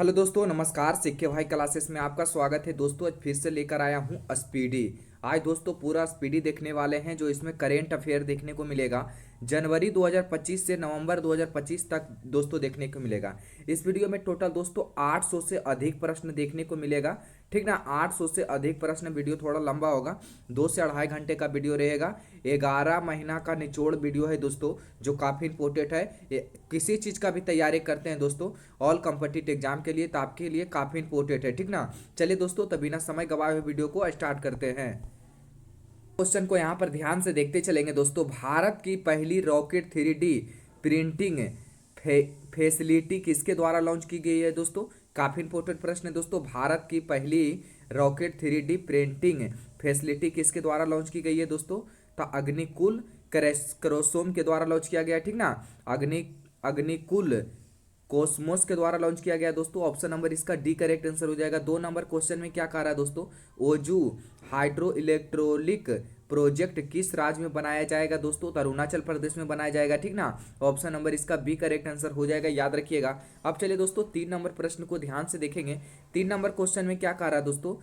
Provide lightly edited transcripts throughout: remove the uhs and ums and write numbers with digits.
Hello दोस्तों, नमस्कार। सीखे भाई क्लासेस में आपका स्वागत है। दोस्तों आज फिर से लेकर आया हूँ स्पीडी। आज दोस्तों पूरा स्पीडी देखने वाले हैं, जो इसमें करेंट अफेयर देखने को मिलेगा। जनवरी 2025 से नवंबर 2025 तक दोस्तों देखने को मिलेगा। इस वीडियो में टोटल दोस्तों 800 से अधिक प्रश्न देखने को मिलेगा। ठीक ना, 800 से अधिक प्रश्न। वीडियो थोड़ा लंबा होगा, 2 से 2.5 घंटे का वीडियो रहेगा। 11 महीना का निचोड़ वीडियो है दोस्तों, जो काफ़ी इंपॉर्टेंट है। किसी चीज़ का भी तैयारी करते हैं दोस्तों ऑल कॉम्पिटिटिव एग्जाम के लिए, तो आपके लिए काफ़ी इंपॉर्टेंट है। ठीक ना, चलिए दोस्तों, तभी ना समय गवाए हुए वीडियो को स्टार्ट करते हैं। क्वेश्चन को यहाँ पर ध्यान से देखते चलेंगे दोस्तों। भारत की पहली रॉकेट 3D प्रिंटिंग फैसिलिटी किसके द्वारा लॉन्च की गई है दोस्तों? काफ़ी इंपॉर्टेंट प्रश्न है दोस्तों। भारत की पहली रॉकेट 3D प्रिंटिंग फैसिलिटी किसके द्वारा लॉन्च की गई है दोस्तों? तो अग्निकुल क्रोसोम के द्वारा लॉन्च किया गया। ठीक ना, अग्निकुल कोस्मोस के द्वारा लॉन्च किया गया दोस्तों। ऑप्शन नंबर इसका डी करेक्ट आंसर हो जाएगा। 2 नंबर क्वेश्चन में क्या कह रहा है दोस्तों? ओजू हाइड्रो इलेक्ट्रोलिक प्रोजेक्ट किस राज्य में बनाया जाएगा दोस्तों? तो अरुणाचल प्रदेश में बनाया जाएगा। ठीक ना, ऑप्शन नंबर इसका बी करेक्ट आंसर हो जाएगा, याद रखिएगा। अब चलिए दोस्तों 3 नंबर प्रश्न को ध्यान से देखेंगे। 3 नंबर क्वेश्चन में क्या कह रहा है दोस्तों?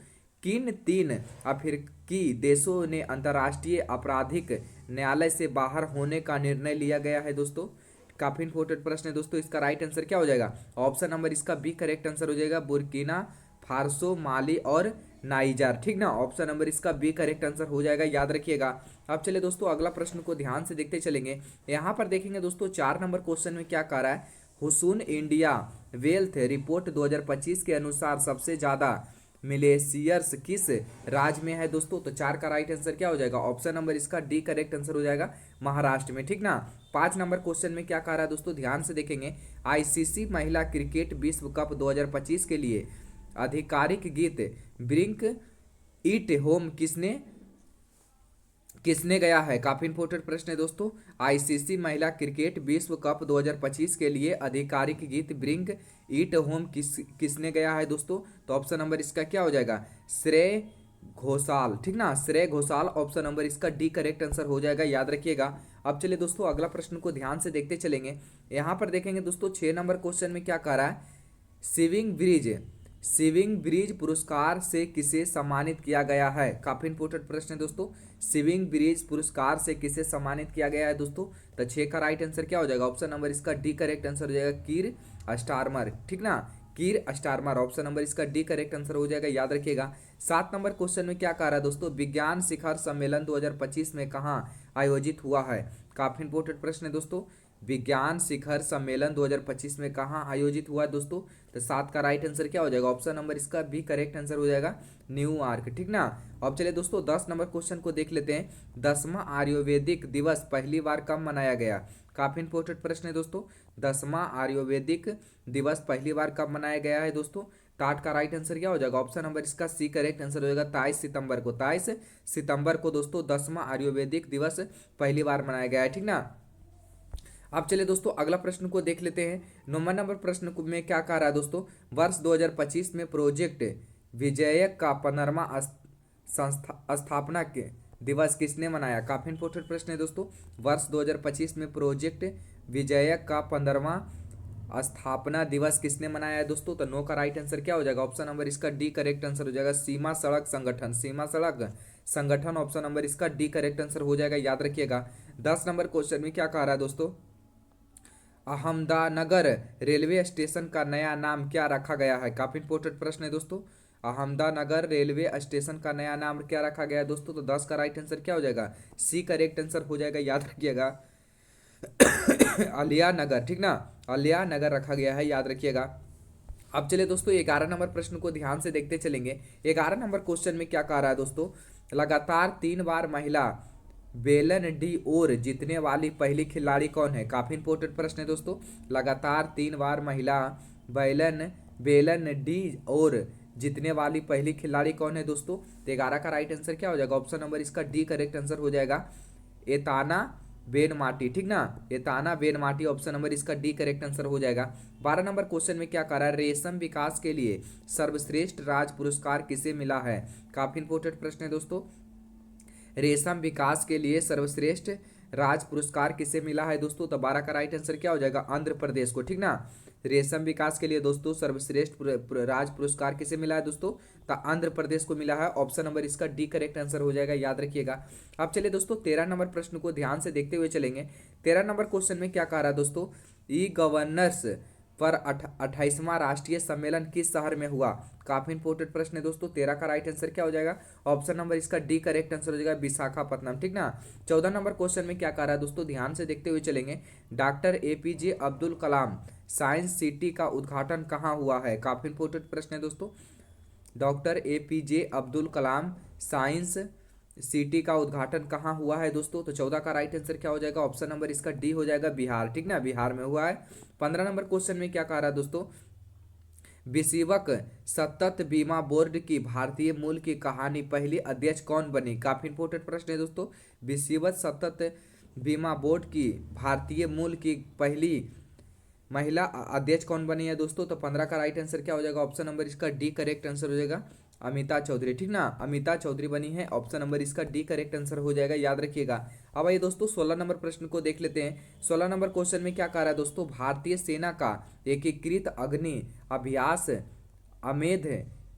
किन 3 अफ्रीकी देशों ने अंतर्राष्ट्रीय आपराधिक न्यायालय से बाहर होने का निर्णय लिया गया है दोस्तों? काफी इंपॉर्टेंट प्रश्न है दोस्तों। इसका राइट आंसर क्या हो जाएगा? ऑप्शन नंबर इसका बी करेक्ट आंसर हो जाएगा, बुर्किना फारसो, माली और नाइजर। ठीक ना, ऑप्शन नंबर इसका बी करेक्ट आंसर हो जाएगा, याद रखिएगा। अब चलिए दोस्तों अगला प्रश्न को ध्यान से देखते चलेंगे। यहाँ पर देखेंगे दोस्तों 4 नंबर क्वेश्चन में क्या कह रहा है? हुसून इंडिया वेल्थ रिपोर्ट 2025 के अनुसार सबसे ज्यादा मिलेशियर्स किस राज्य में है दोस्तों? तो 4 का राइट आंसर क्या हो जाएगा? ऑप्शन नंबर इसका डी करेक्ट आंसर हो जाएगा, महाराष्ट्र में। ठीक ना, 5 नंबर क्वेश्चन में क्या कह रहा है दोस्तों? ध्यान से देखेंगे। आईसीसी महिला क्रिकेट विश्व कप 2025 के लिए आधिकारिक गीत ब्रिंक इट होम किसने किसने गाया है? काफी इंपॉर्टेंट प्रश्न है दोस्तों। आईसीसी महिला क्रिकेट विश्व कप 2025 के लिए आधिकारिक गीत ब्रिंग इट होम किसने गाया है दोस्तों? तो ऑप्शन नंबर इसका क्या हो जाएगा? श्रेय घोषाल। ठीक ना, श्रेय घोषाल। ऑप्शन नंबर इसका डी करेक्ट आंसर हो जाएगा, याद रखिएगा। अब चलिए दोस्तों अगला प्रश्न को ध्यान से देखते चलेंगे। यहाँ पर देखेंगे दोस्तों 6 नंबर क्वेश्चन में क्या कह रहा है? सिविंग ब्रिज सिविंग ब्रिज पुरस्कार से किसे सम्मानित किया गया है? काफी इंपॉर्टेंट प्रश्न है दोस्तों। सिविंग ब्रिज पुरस्कार से किसे सम्मानित किया गया है दोस्तों? तो 6 का राइट आंसर क्या हो जाएगा? ऑप्शन नंबर इसका डी करेक्ट आंसर हो जाएगा, कीर स्टारमर। ठीक ना, कीर स्टारमर। ऑप्शन नंबर इसका डी करेक्ट आंसर हो जाएगा, याद रखिएगा। 7 नंबर क्वेश्चन में क्या कह रहा है दोस्तों? विज्ञान शिखर सम्मेलन 2025 में कहाँ आयोजित हुआ है? काफी इंपॉर्टेंट प्रश्न है दोस्तों। विज्ञान शिखर सम्मेलन 2025 में कहाँ आयोजित हुआ है दोस्तों? तो 7 का राइट आंसर क्या हो जाएगा? ऑप्शन नंबर इसका भी करेक्ट आंसर हो जाएगा, न्यूयॉर्क। ठीक ना, अब चलिए दोस्तों 10 नंबर क्वेश्चन को देख लेते हैं। 10वां आयुर्वेदिक दिवस पहली बार कब मनाया गया? काफी इंपॉर्टेंट प्रश्न है दोस्तों। 10वां आयुर्वेदिक दिवस पहली बार कब मनाया गया है दोस्तों? 8 का राइट आंसर क्या हो जाएगा? ऑप्शन नंबर इसका सी करेक्ट आंसर हो जाएगा, 23 सितंबर को। 23 सितंबर को दोस्तों 10वां आयुर्वेदिक दिवस पहली बार मनाया गया है। ठीक ना, अब चलिए दोस्तों अगला प्रश्न को देख लेते हैं। 9 नंबर प्रश्न में क्या कह रहा है दोस्तों? वर्ष 2025 में प्रोजेक्ट विजयक का 15वां स्थापना के दिवस किसने मनाया? काफी इंपॉर्टेंट प्रश्न है दोस्तों। वर्ष 2025 में प्रोजेक्ट विजयक का 15वां स्थापना दिवस किसने मनाया है दोस्तों? तो 9 का राइट आंसर क्या हो जाएगा? ऑप्शन नंबर इसका डी करेक्ट आंसर हो जाएगा, सीमा सड़क संगठन। सीमा सड़क संगठन। ऑप्शन नंबर इसका डी करेक्ट आंसर हो जाएगा, याद रखिएगा। 10 नंबर क्वेश्चन में क्या कह रहा है दोस्तों? अहमदानगर रेलवे स्टेशन का नया नाम क्या रखा गया है? काफी इंपॉर्टेंट प्रश्न है दोस्तों। अहमदानगर रेलवे स्टेशन का नया नाम क्या रखा गया है दोस्तों? तो 10 का राइट आंसर क्या हो जाएगा? सी करेक्ट आंसर हो जाएगा, याद रखिएगा। अलिया नगर। ठीक ना, अलिया नगर रखा गया है, याद रखिएगा। अब चलिए दोस्तों 11 नंबर प्रश्न को ध्यान से देखते चलेंगे। 11 नंबर क्वेश्चन में क्या कह रहा है दोस्तों? लगातार 3 बार महिला बेलन डी और जीतने वाली पहली खिलाड़ी कौन है? काफी इंपॉर्टेंट प्रश्न है दोस्तों। लगातार 3 बार महिला बेलन बेलन डी और जीतने वाली पहली खिलाड़ी कौन है दोस्तों? तो 11 का राइट आंसर क्या हो जाएगा? ऑप्शन नंबर इसका डी करेक्ट आंसर हो जाएगा, एताना बेनमाटी। ठीक ना, एताना बेनमाटी। ऑप्शन नंबर इसका डी करेक्ट आंसर हो जाएगा। 12 नंबर क्वेश्चन में क्या कह रहा है? रेशम विकास के लिए सर्वश्रेष्ठ राज्य पुरस्कार किसे मिला है? काफी इंपॉर्टेंट प्रश्न है दोस्तों। रेशम विकास के लिए सर्वश्रेष्ठ राज्य पुरस्कार किसे मिला है दोस्तों? तो 12 का राइट आंसर क्या हो जाएगा? आंध्र प्रदेश को। ठीक ना, रेशम विकास के लिए दोस्तों सर्वश्रेष्ठ राज्य पुरस्कार किसे मिला है दोस्तों? तो आंध्र प्रदेश को मिला है। ऑप्शन नंबर इसका डी करेक्ट आंसर हो जाएगा, याद रखिएगा। अब चलिए दोस्तों 13 नंबर प्रश्न को ध्यान से देखते हुए चलेंगे। 13 नंबर क्वेश्चन में क्या कह रहा है दोस्तों? ई गवर्नर्स पर 28वां राष्ट्रीय सम्मेलन किस शहर में हुआ? काफी इंपोर्टेंट प्रश्न है दोस्तों। 13 का राइट आंसर क्या हो जाएगा? ऑप्शन नंबर इसका डी करेक्ट आंसर हो जाएगा, विशाखापट्टनम, ठीक ना। 14 नंबर क्वेश्चन में क्या कह रहा है दोस्तों? ध्यान से देखते हुए चलेंगे। Doctor APJ Abdul Kalam science city का उद्घाटन कहाँ हुआ है? काफी इंपोर्टेंट प्रश्न है दोस्तों। Doctor APJ Abdul Kalam science city का उद्घाटन कहाँ हुआ है दोस्तों? तो 14 का राइट आंसर क्या हो जाएगा? ऑप्शन नंबर इसका डी हो जाएगा, बिहार, ठीक ना, बिहार में हुआ है। 15 नंबर क्वेश्चन में क्या कह रहा है दोस्तों? विषयक सतत बीमा बोर्ड की भारतीय मूल की कहानी पहली अध्यक्ष कौन बनी? काफी इंपोर्टेंट प्रश्न है दोस्तों। विषयक सतत बीमा बोर्ड की भारतीय मूल की पहली महिला अध्यक्ष कौन बनी है दोस्तों? तो 15 का राइट आंसर क्या हो जाएगा? ऑप्शन नंबर इसका डी करेक्ट आंसर हो जाएगा, अमिता चौधरी, ठीक ना, अमिता चौधरी बनी है। ऑप्शन नंबर इसका डी करेक्ट आंसर हो जाएगा, याद रखिएगा। अब आइए दोस्तों 16 नंबर प्रश्न को देख लेते हैं। 16 नंबर क्वेश्चन में क्या कह रहा है दोस्तों? भारतीय सेना का एकीकृत अग्नि अभ्यास अमेध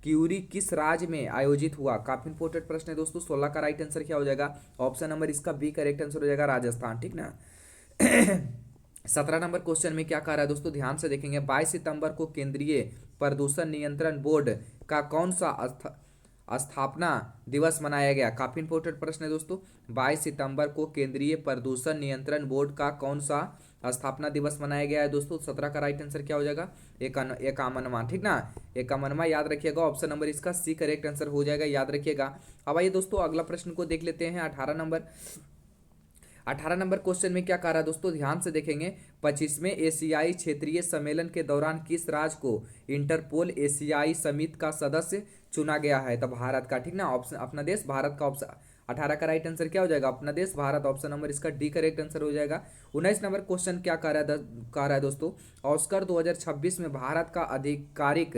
क्यूरी किस राज्य में आयोजित हुआ? काफी इंपोर्टेंट प्रश्न है दोस्तों। 16 का राइट आंसर क्या हो जाएगा? ऑप्शन नंबर इसका बी करेक्ट आंसर हो जाएगा, राजस्थान, ठीक ना। 17 नंबर क्वेश्चन में क्या कह रहा है दोस्तों? ध्यान से देखेंगे। 22 सितंबर को केंद्रीय प्रदूषण नियंत्रण बोर्ड का कौन सा स्थापना दिवस मनाया गया? काफी इंपोर्टेंट प्रश्न है दोस्तों। 22 सितंबर को केंद्रीय प्रदूषण नियंत्रण बोर्ड का कौन सा स्थापना दिवस मनाया गया है दोस्तों? 17 का राइट आंसर क्या हो जाएगा? 51वां, ठीक ना, 51वां, याद रखिएगा। ऑप्शन नंबर इसका सी करेक्ट आंसर हो जाएगा, याद रखिएगा। अब आइए दोस्तों अगला प्रश्न को देख लेते हैं। 18 नंबर क्वेश्चन में क्या कह रहा है दोस्तों? ध्यान से देखेंगे। 25वें एशियाई क्षेत्रीय सम्मेलन के दौरान किस राज्य को इंटरपोल एशियाई समिति का सदस्य चुना गया है? तो भारत का, ठीक ना, ऑप्शन अपना देश भारत का। ऑप्शन 18 का राइट आंसर क्या हो जाएगा? अपना देश भारत, ऑप्शन नंबर इसका डी करेक्ट आंसर हो जाएगा। 19 नंबर क्वेश्चन क्या कह रहा है दोस्तों? ऑस्कर 2026 में भारत का आधिकारिक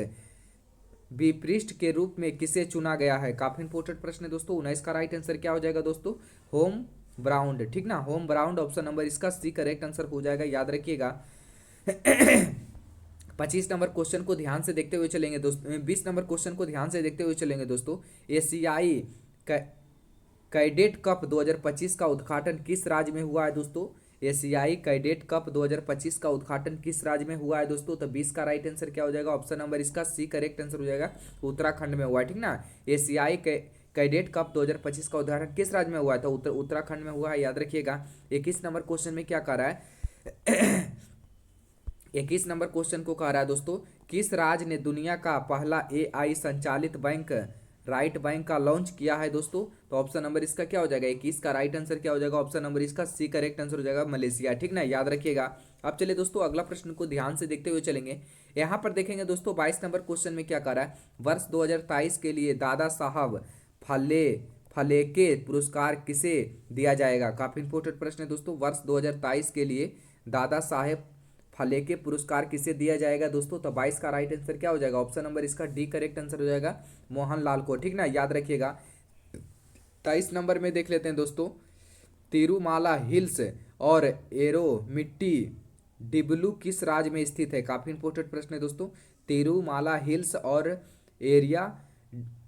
विपृष्ठ के रूप में किसे चुना गया है? काफी इंपोर्टेंट प्रश्न है दोस्तों। 19 का राइट आंसर क्या हो जाएगा दोस्तों? होम ब्राउंड, ठीक ना, होम ब्राउंड, ऑप्शन नंबर इसका सी करेक्ट आंसर हो जाएगा, याद रखिएगा। 25 नंबर क्वेश्चन को ध्यान से देखते हुए चलेंगे दोस्तों। 20 नंबर क्वेश्चन को ध्यान से देखते हुए चलेंगे दोस्तों। एशियाई कैडेट कप 2025 का उद्घाटन किस राज्य में हुआ है दोस्तों? एशियाई कैडेट कप 2025 का उद्घाटन किस राज्य में हुआ है दोस्तों? तो 20 का राइट आंसर क्या हो जाएगा? ऑप्शन नंबर इसका सी करेक्ट आंसर हो जाएगा, उत्तराखंड में हुआ है, ठीक ना। एशियाई कैडेट कप 2025 का उद्घाटन किस राज्य में हुआ है? तो उत्तराखंड में हुआ है, याद रखिएगा। 21 नंबर क्वेश्चन में क्या कह रहा है? 21 नंबर क्वेश्चन को कह रहा है दोस्तों, किस राज्य ने दुनिया का पहला एआई संचालित बैंक राइट बैंक का लॉन्च किया है दोस्तों? तो ऑप्शन नंबर इसका क्या हो जाएगा? 21 का राइट आंसर क्या हो जाएगा? ऑप्शन नंबर इसका सी करेक्ट आंसर हो जाएगा, मलेशिया, ठीक ना, याद रखिएगा। अब चलिए दोस्तों अगला प्रश्न को ध्यान से देखते हुए चलेंगे। यहाँ पर देखेंगे दोस्तों 22 नंबर क्वेश्चन में क्या कह रहा है? वर्ष 2023 के लिए दादा साहब फाल्के पुरस्कार किसे दिया जाएगा? काफी इंपोर्टेंट प्रश्न है दोस्तों। वर्ष 2023 के लिए दादा साहेब फाल्के पुरस्कार किसे दिया जाएगा दोस्तों? तो 22 का राइट आंसर क्या हो जाएगा? ऑप्शन नंबर इसका डी करेक्ट आंसर हो जाएगा, मोहनलाल को, ठीक ना, याद रखिएगा। 23 नंबर में देख लेते हैं दोस्तों। तिरुमाला हिल्स और एरोमिट्टी डिब्लू किस राज्य में स्थित है? काफी इंपोर्टेंट प्रश्न है दोस्तों। तिरुमाला हिल्स और एरिया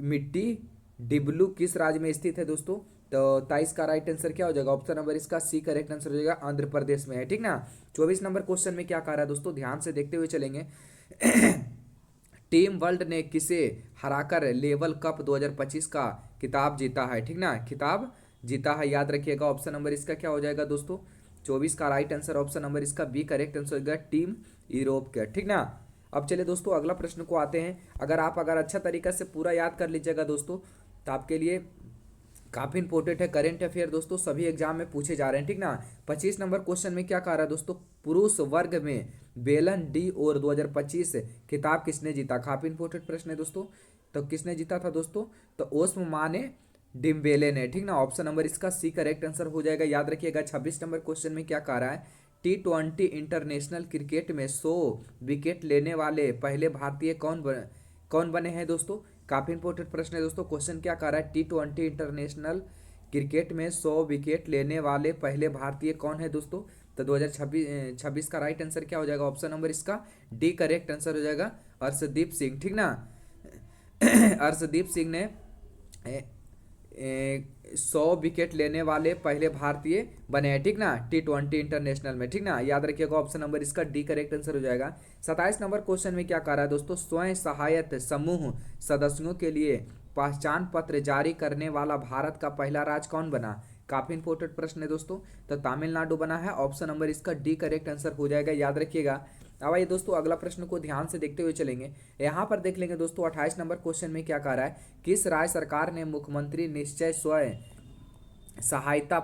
मिट्टी डिब्लू किस राज्य में स्थित है दोस्तों? तो 23 का राइट आंसर क्या हो जाएगा? ऑप्शन नंबर इसका सी करेक्ट आंसर हो जाएगा, आंध्र प्रदेश में है, ठीक ना। 24 नंबर क्वेश्चन में क्या कह रहा है दोस्तों? ध्यान से देखते हुए चलेंगे। टीम वर्ल्ड ने किसे हराकर लेवल कप 2025 का खिताब जीता है? ठीक ना, खिताब जीता है, याद रखिएगा। ऑप्शन नंबर इसका क्या हो जाएगा दोस्तों? 24 का राइट आंसर ऑप्शन नंबर इसका बी करेक्ट आंसर होगा, टीम यूरोप का, ठीक ना। अब चलिए दोस्तों अगला प्रश्न को आते हैं। अगर अच्छा तरीका से पूरा याद कर लीजिएगा दोस्तों तो आपके लिए काफ़ी इंपॉर्टेंट है। करेंट अफेयर दोस्तों सभी एग्जाम में पूछे जा रहे हैं, ठीक ना। 25 नंबर क्वेश्चन में क्या कह रहा है दोस्तों? पुरुष वर्ग में बेलन डी और 2025 खिताब किसने जीता? काफ़ी इंपॉर्टेंट प्रश्न है दोस्तों। तो किसने जीता था दोस्तों? तो ओस्माने डिम्बेले ने, ठीक ना। ऑप्शन नंबर इसका सी करेक्ट आंसर हो जाएगा, याद रखिएगा। 26 नंबर क्वेश्चन में क्या कह रहा है? T20 इंटरनेशनल क्रिकेट में 100 विकेट लेने वाले पहले भारतीय कौन बने हैं दोस्तों? काफ़ी इंपॉर्टेंट प्रश्न है दोस्तों। क्वेश्चन क्या कह रहा है? T20 इंटरनेशनल क्रिकेट में 100 विकेट लेने वाले पहले भारतीय कौन है दोस्तों? तो 2026 का राइट आंसर क्या हो जाएगा? ऑप्शन नंबर इसका डी करेक्ट आंसर हो जाएगा, अर्शदीप सिंह, ठीक ना। अर्शदीप सिंह ने 100 विकेट लेने वाले पहले भारतीय बने हैं, ठीक ना, T20 इंटरनेशनल में, ठीक ना, याद रखिएगा ऑप्शन नंबर इसका डी करेक्ट आंसर हो जाएगा। 27 नंबर क्वेश्चन में क्या कह रहा है दोस्तों? स्वयं सहायता समूह सदस्यों के लिए पहचान पत्र जारी करने वाला भारत का पहला राज्य कौन बना? काफी इंपॉर्टेंट प्रश्न है दोस्तों। तो तमिलनाडु बना है, ऑप्शन नंबर इसका डी करेक्ट आंसर हो जाएगा, याद रखिएगा। अब आइए दोस्तों अगला प्रश्न को ध्यान से देखते हुए चलेंगे। यहाँ पर देख लेंगे दोस्तों 28 नंबर क्वेश्चन में क्या कह रहा है? किस राज्य सरकार ने मुख्यमंत्री निश्चय स्वयं सहायता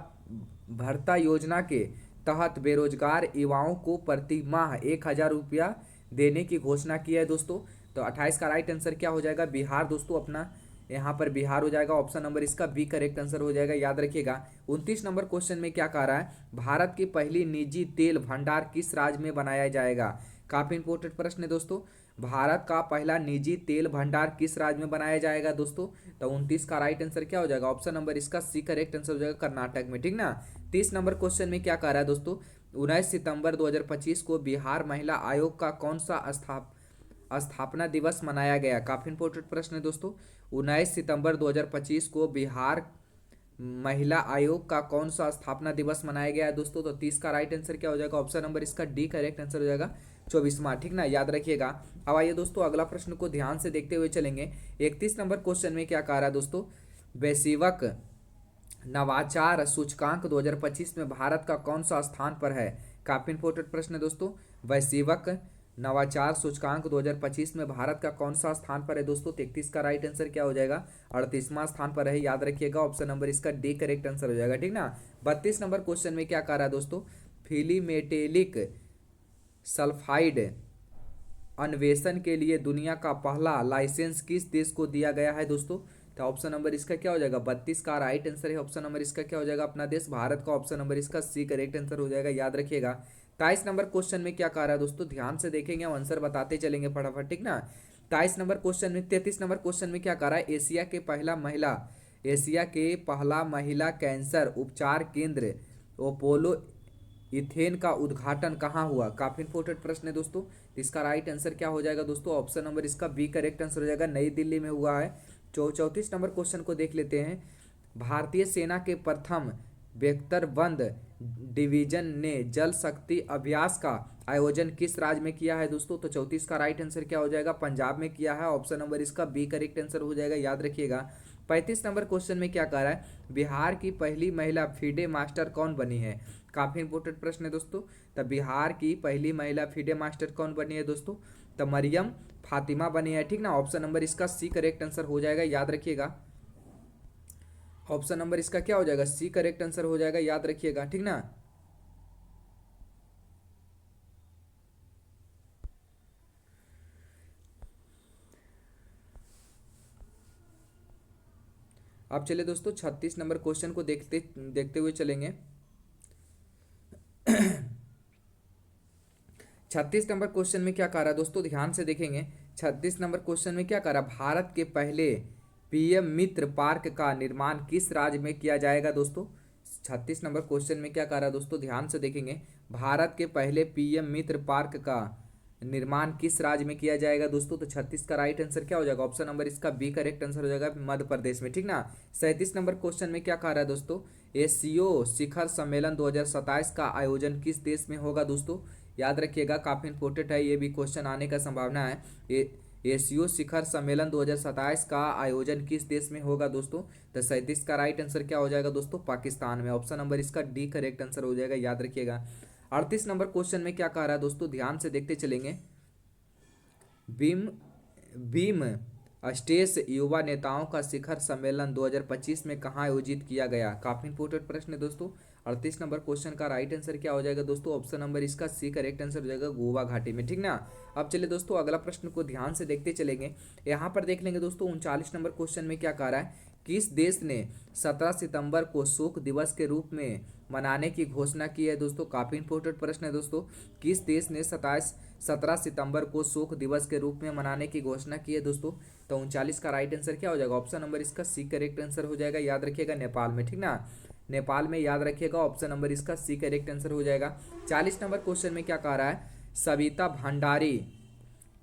भत्ता योजना के तहत बेरोजगार युवाओं को प्रति माह 1,000 रुपया देने की घोषणा की है दोस्तों? तो 28 का राइट आंसर क्या हो जाएगा? बिहार दोस्तों, अपना यहाँ पर बिहार हो जाएगा, ऑप्शन नंबर इसका बी करेक्ट आंसर हो जाएगा, याद रखिएगा। 29 नंबर क्वेश्चन में क्या कह रहा है? भारत की पहली निजी तेल भंडार किस राज्य में बनाया जाएगा? काफी इंपॉर्टेंट प्रश्न है दोस्तों। भारत का पहला निजी तेल भंडार किस राज्य में बनाया जाएगा दोस्तों? तो 29 का राइट आंसर क्या हो जाएगा? ऑप्शन नंबर इसका सी करेक्ट आंसर हो जाएगा, कर्नाटक में, ठीक ना। 30 नंबर क्वेश्चन में क्या कह रहा है दोस्तों? 19 सितंबर 2025 को बिहार महिला आयोग का कौन सा स्थापना दिवस मनाया गया? काफी इंपॉर्टेंट प्रश्न है दोस्तों। 19 सितंबर 2025 को बिहार महिला आयोग का कौन सा स्थापना दिवस मनाया गया है दोस्तों? तो 30 का राइट आंसर क्या हो जाएगा? ऑप्शन नंबर इसका डी करेक्ट आंसर हो जाएगा, 24वां, ठीक ना, याद रखिएगा। अब आइए दोस्तों अगला प्रश्न को ध्यान से देखते हुए चलेंगे। 31 नंबर क्वेश्चन में क्या कह रहा है दोस्तों? वैश्विक नवाचार सूचकांक 2025 में भारत का कौन सा स्थान पर है? काफी इंपॉर्टेंट प्रश्न है दोस्तों। वैश्विक नवाचार सूचकांक 2025 में भारत का कौन सा स्थान पर है दोस्तों? 33 का राइट आंसर क्या हो जाएगा? 38वां स्थान पर है, याद रखिएगा, ऑप्शन नंबर इसका डी करेक्ट आंसर हो जाएगा, ठीक ना। 32 नंबर क्वेश्चन में क्या कह रहा है दोस्तों? फिलीमेटेलिक सल्फाइड अन्वेषण के लिए दुनिया का पहला लाइसेंस किस देश को दिया गया है दोस्तों? तो ऑप्शन नंबर इसका क्या हो जाएगा? 32 का राइट आंसर है, ऑप्शन नंबर इसका क्या हो जाएगा? अपना देश भारत का, ऑप्शन नंबर इसका सी करेक्ट आंसर हो जाएगा, याद रखिएगा। 23 नंबर क्वेश्चन में क्या कह रहा है दोस्तों? ध्यान से देखेंगे, हम आंसर बताते चलेंगे फटाफट, ठीक ना। 23 नंबर क्वेश्चन में 33 नंबर क्वेश्चन में क्या कह रहा है? एशिया के पहला महिला कैंसर उपचार केंद्र ओपोलो इथेन का उद्घाटन कहाँ हुआ? काफी इंपॉर्टेंट प्रश्न है दोस्तों। इसका राइट आंसर क्या हो जाएगा दोस्तों? ऑप्शन नंबर इसका बी करेक्ट आंसर हो जाएगा, नई दिल्ली में हुआ है। 34 नंबर क्वेश्चन को देख लेते हैं। भारतीय सेना के प्रथम बख्तरबंद डिवीजन ने जल शक्ति अभ्यास का आयोजन किस राज्य में किया है दोस्तों? तो 34 का राइट आंसर क्या हो जाएगा? पंजाब में किया है, ऑप्शन नंबर इसका बी करेक्ट आंसर हो जाएगा, याद रखिएगा। 35 नंबर क्वेश्चन में क्या कह रहा है? बिहार की पहली महिला फीडे मास्टर कौन बनी है? काफी इंपॉर्टेंट प्रश्न है दोस्तों। तब बिहार की पहली महिला फीडे मास्टर कौन बनी है दोस्तों? तो मरियम फातिमा बनी है, ठीक ना, ऑप्शन नंबर इसका सी करेक्ट आंसर हो जाएगा, याद रखिएगा। ऑप्शन नंबर इसका क्या हो जाएगा? सी करेक्ट आंसर हो जाएगा, याद रखिएगा, ठीक ना। अब चलिए दोस्तों 36 नंबर क्वेश्चन को देखते देखते हुए चलेंगे। 36 नंबर क्वेश्चन में क्या कह रहा है दोस्तों? ध्यान से देखेंगे। 36 नंबर क्वेश्चन में क्या कह रहा है? भारत के पहले पीएम मित्र पार्क का निर्माण किस राज्य में किया जाएगा दोस्तों? 36 नंबर क्वेश्चन में क्या कह रहा है दोस्तों? ध्यान से देखेंगे। भारत के पहले पीएम मित्र पार्क का निर्माण किस राज्य में किया जाएगा दोस्तों? तो 36 का राइट आंसर क्या हो जाएगा? ऑप्शन नंबर इसका बी करेक्ट आंसर हो जाएगा, मध्य प्रदेश में, ठीक ना। 37 नंबर क्वेश्चन में क्या कह रहा है दोस्तों? एशियो शिखर सम्मेलन 2027 का आयोजन किस देश में होगा दोस्तों? याद रखिएगा, काफी इंपॉर्टेंट है, ये भी क्वेश्चन आने का संभावना है। एशियो शिखर सम्मेलन 2027 का आयोजन किस देश में होगा दोस्तों? तो 37 का राइट आंसर क्या हो जाएगा दोस्तों? पाकिस्तान में, ऑप्शन नंबर इसका डी करेक्ट आंसर हो जाएगा, याद रखिएगा। 38 नंबर क्वेश्चन में क्या कह रहा है दोस्तों? ध्यान से देखते चलेंगे। बीम बीम स्टेस युवा नेताओं का शिखर सम्मेलन 2025 में कहाँ आयोजित किया गया? काफी इंपॉर्टेंट प्रश्न है दोस्तों। 38 नंबर क्वेश्चन का राइट आंसर क्या हो जाएगा दोस्तों? ऑप्शन नंबर इसका सी करेक्ट आंसर हो जाएगा, गोवा घाटी में, ठीक ना। अब चलिए दोस्तों अगला प्रश्न को ध्यान से देखते चलेंगे। यहाँ पर देख लेंगे दोस्तों 39 नंबर क्वेश्चन में क्या कह रहा है? किस देश ने 17 सितंबर को शोक दिवस के रूप में मनाने की घोषणा की है दोस्तों? काफी इंपॉर्टेंट प्रश्न है दोस्तों। किस देश ने 17 सितंबर को शोक दिवस के रूप में मनाने की घोषणा की है दोस्तों? तो 39 का राइट आंसर क्या हो जाएगा? ऑप्शन नंबर इसका सी करेक्ट आंसर हो जाएगा, याद रखिएगा, नेपाल में, ठीक ना। नेपाल में, याद रखिएगा। ऑप्शन नंबर इसका सी करेक्ट आंसर हो जाएगा। 40 नंबर क्वेश्चन में क्या कह रहा है, सविता भंडारी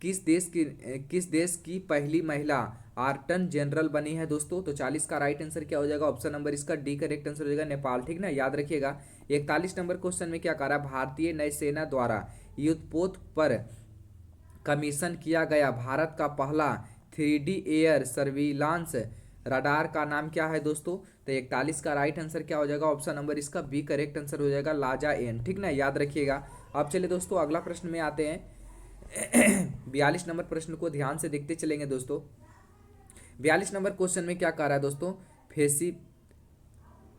किस देश की पहली महिला आर्टन जनरल बनी है दोस्तों? तो 40 का राइट आंसर क्या हो जाएगा? ऑप्शन नंबर इसका डी करेक्ट आंसर हो जाएगा, नेपाल, ठीक ना, याद रखिएगा। 41 नंबर क्वेश्चन में क्या कह रहा है, भारतीय नौसेना द्वारा युद्धपोत पर कमीशन किया गया भारत का पहला 3D एयर सर्विलांस रडार का नाम क्या है दोस्तों? तो 41 का राइट आंसर क्या हो जाएगा? ऑप्शन नंबर इसका बी करेक्ट आंसर हो जाएगा, लाजा एन, ठीक ना, याद रखिएगा। अब चलिए दोस्तों अगला प्रश्न में आते हैं। 42 नंबर प्रश्न को ध्यान से देखते चलेंगे दोस्तों। 42 नंबर क्वेश्चन में क्या कह रहा है दोस्तों,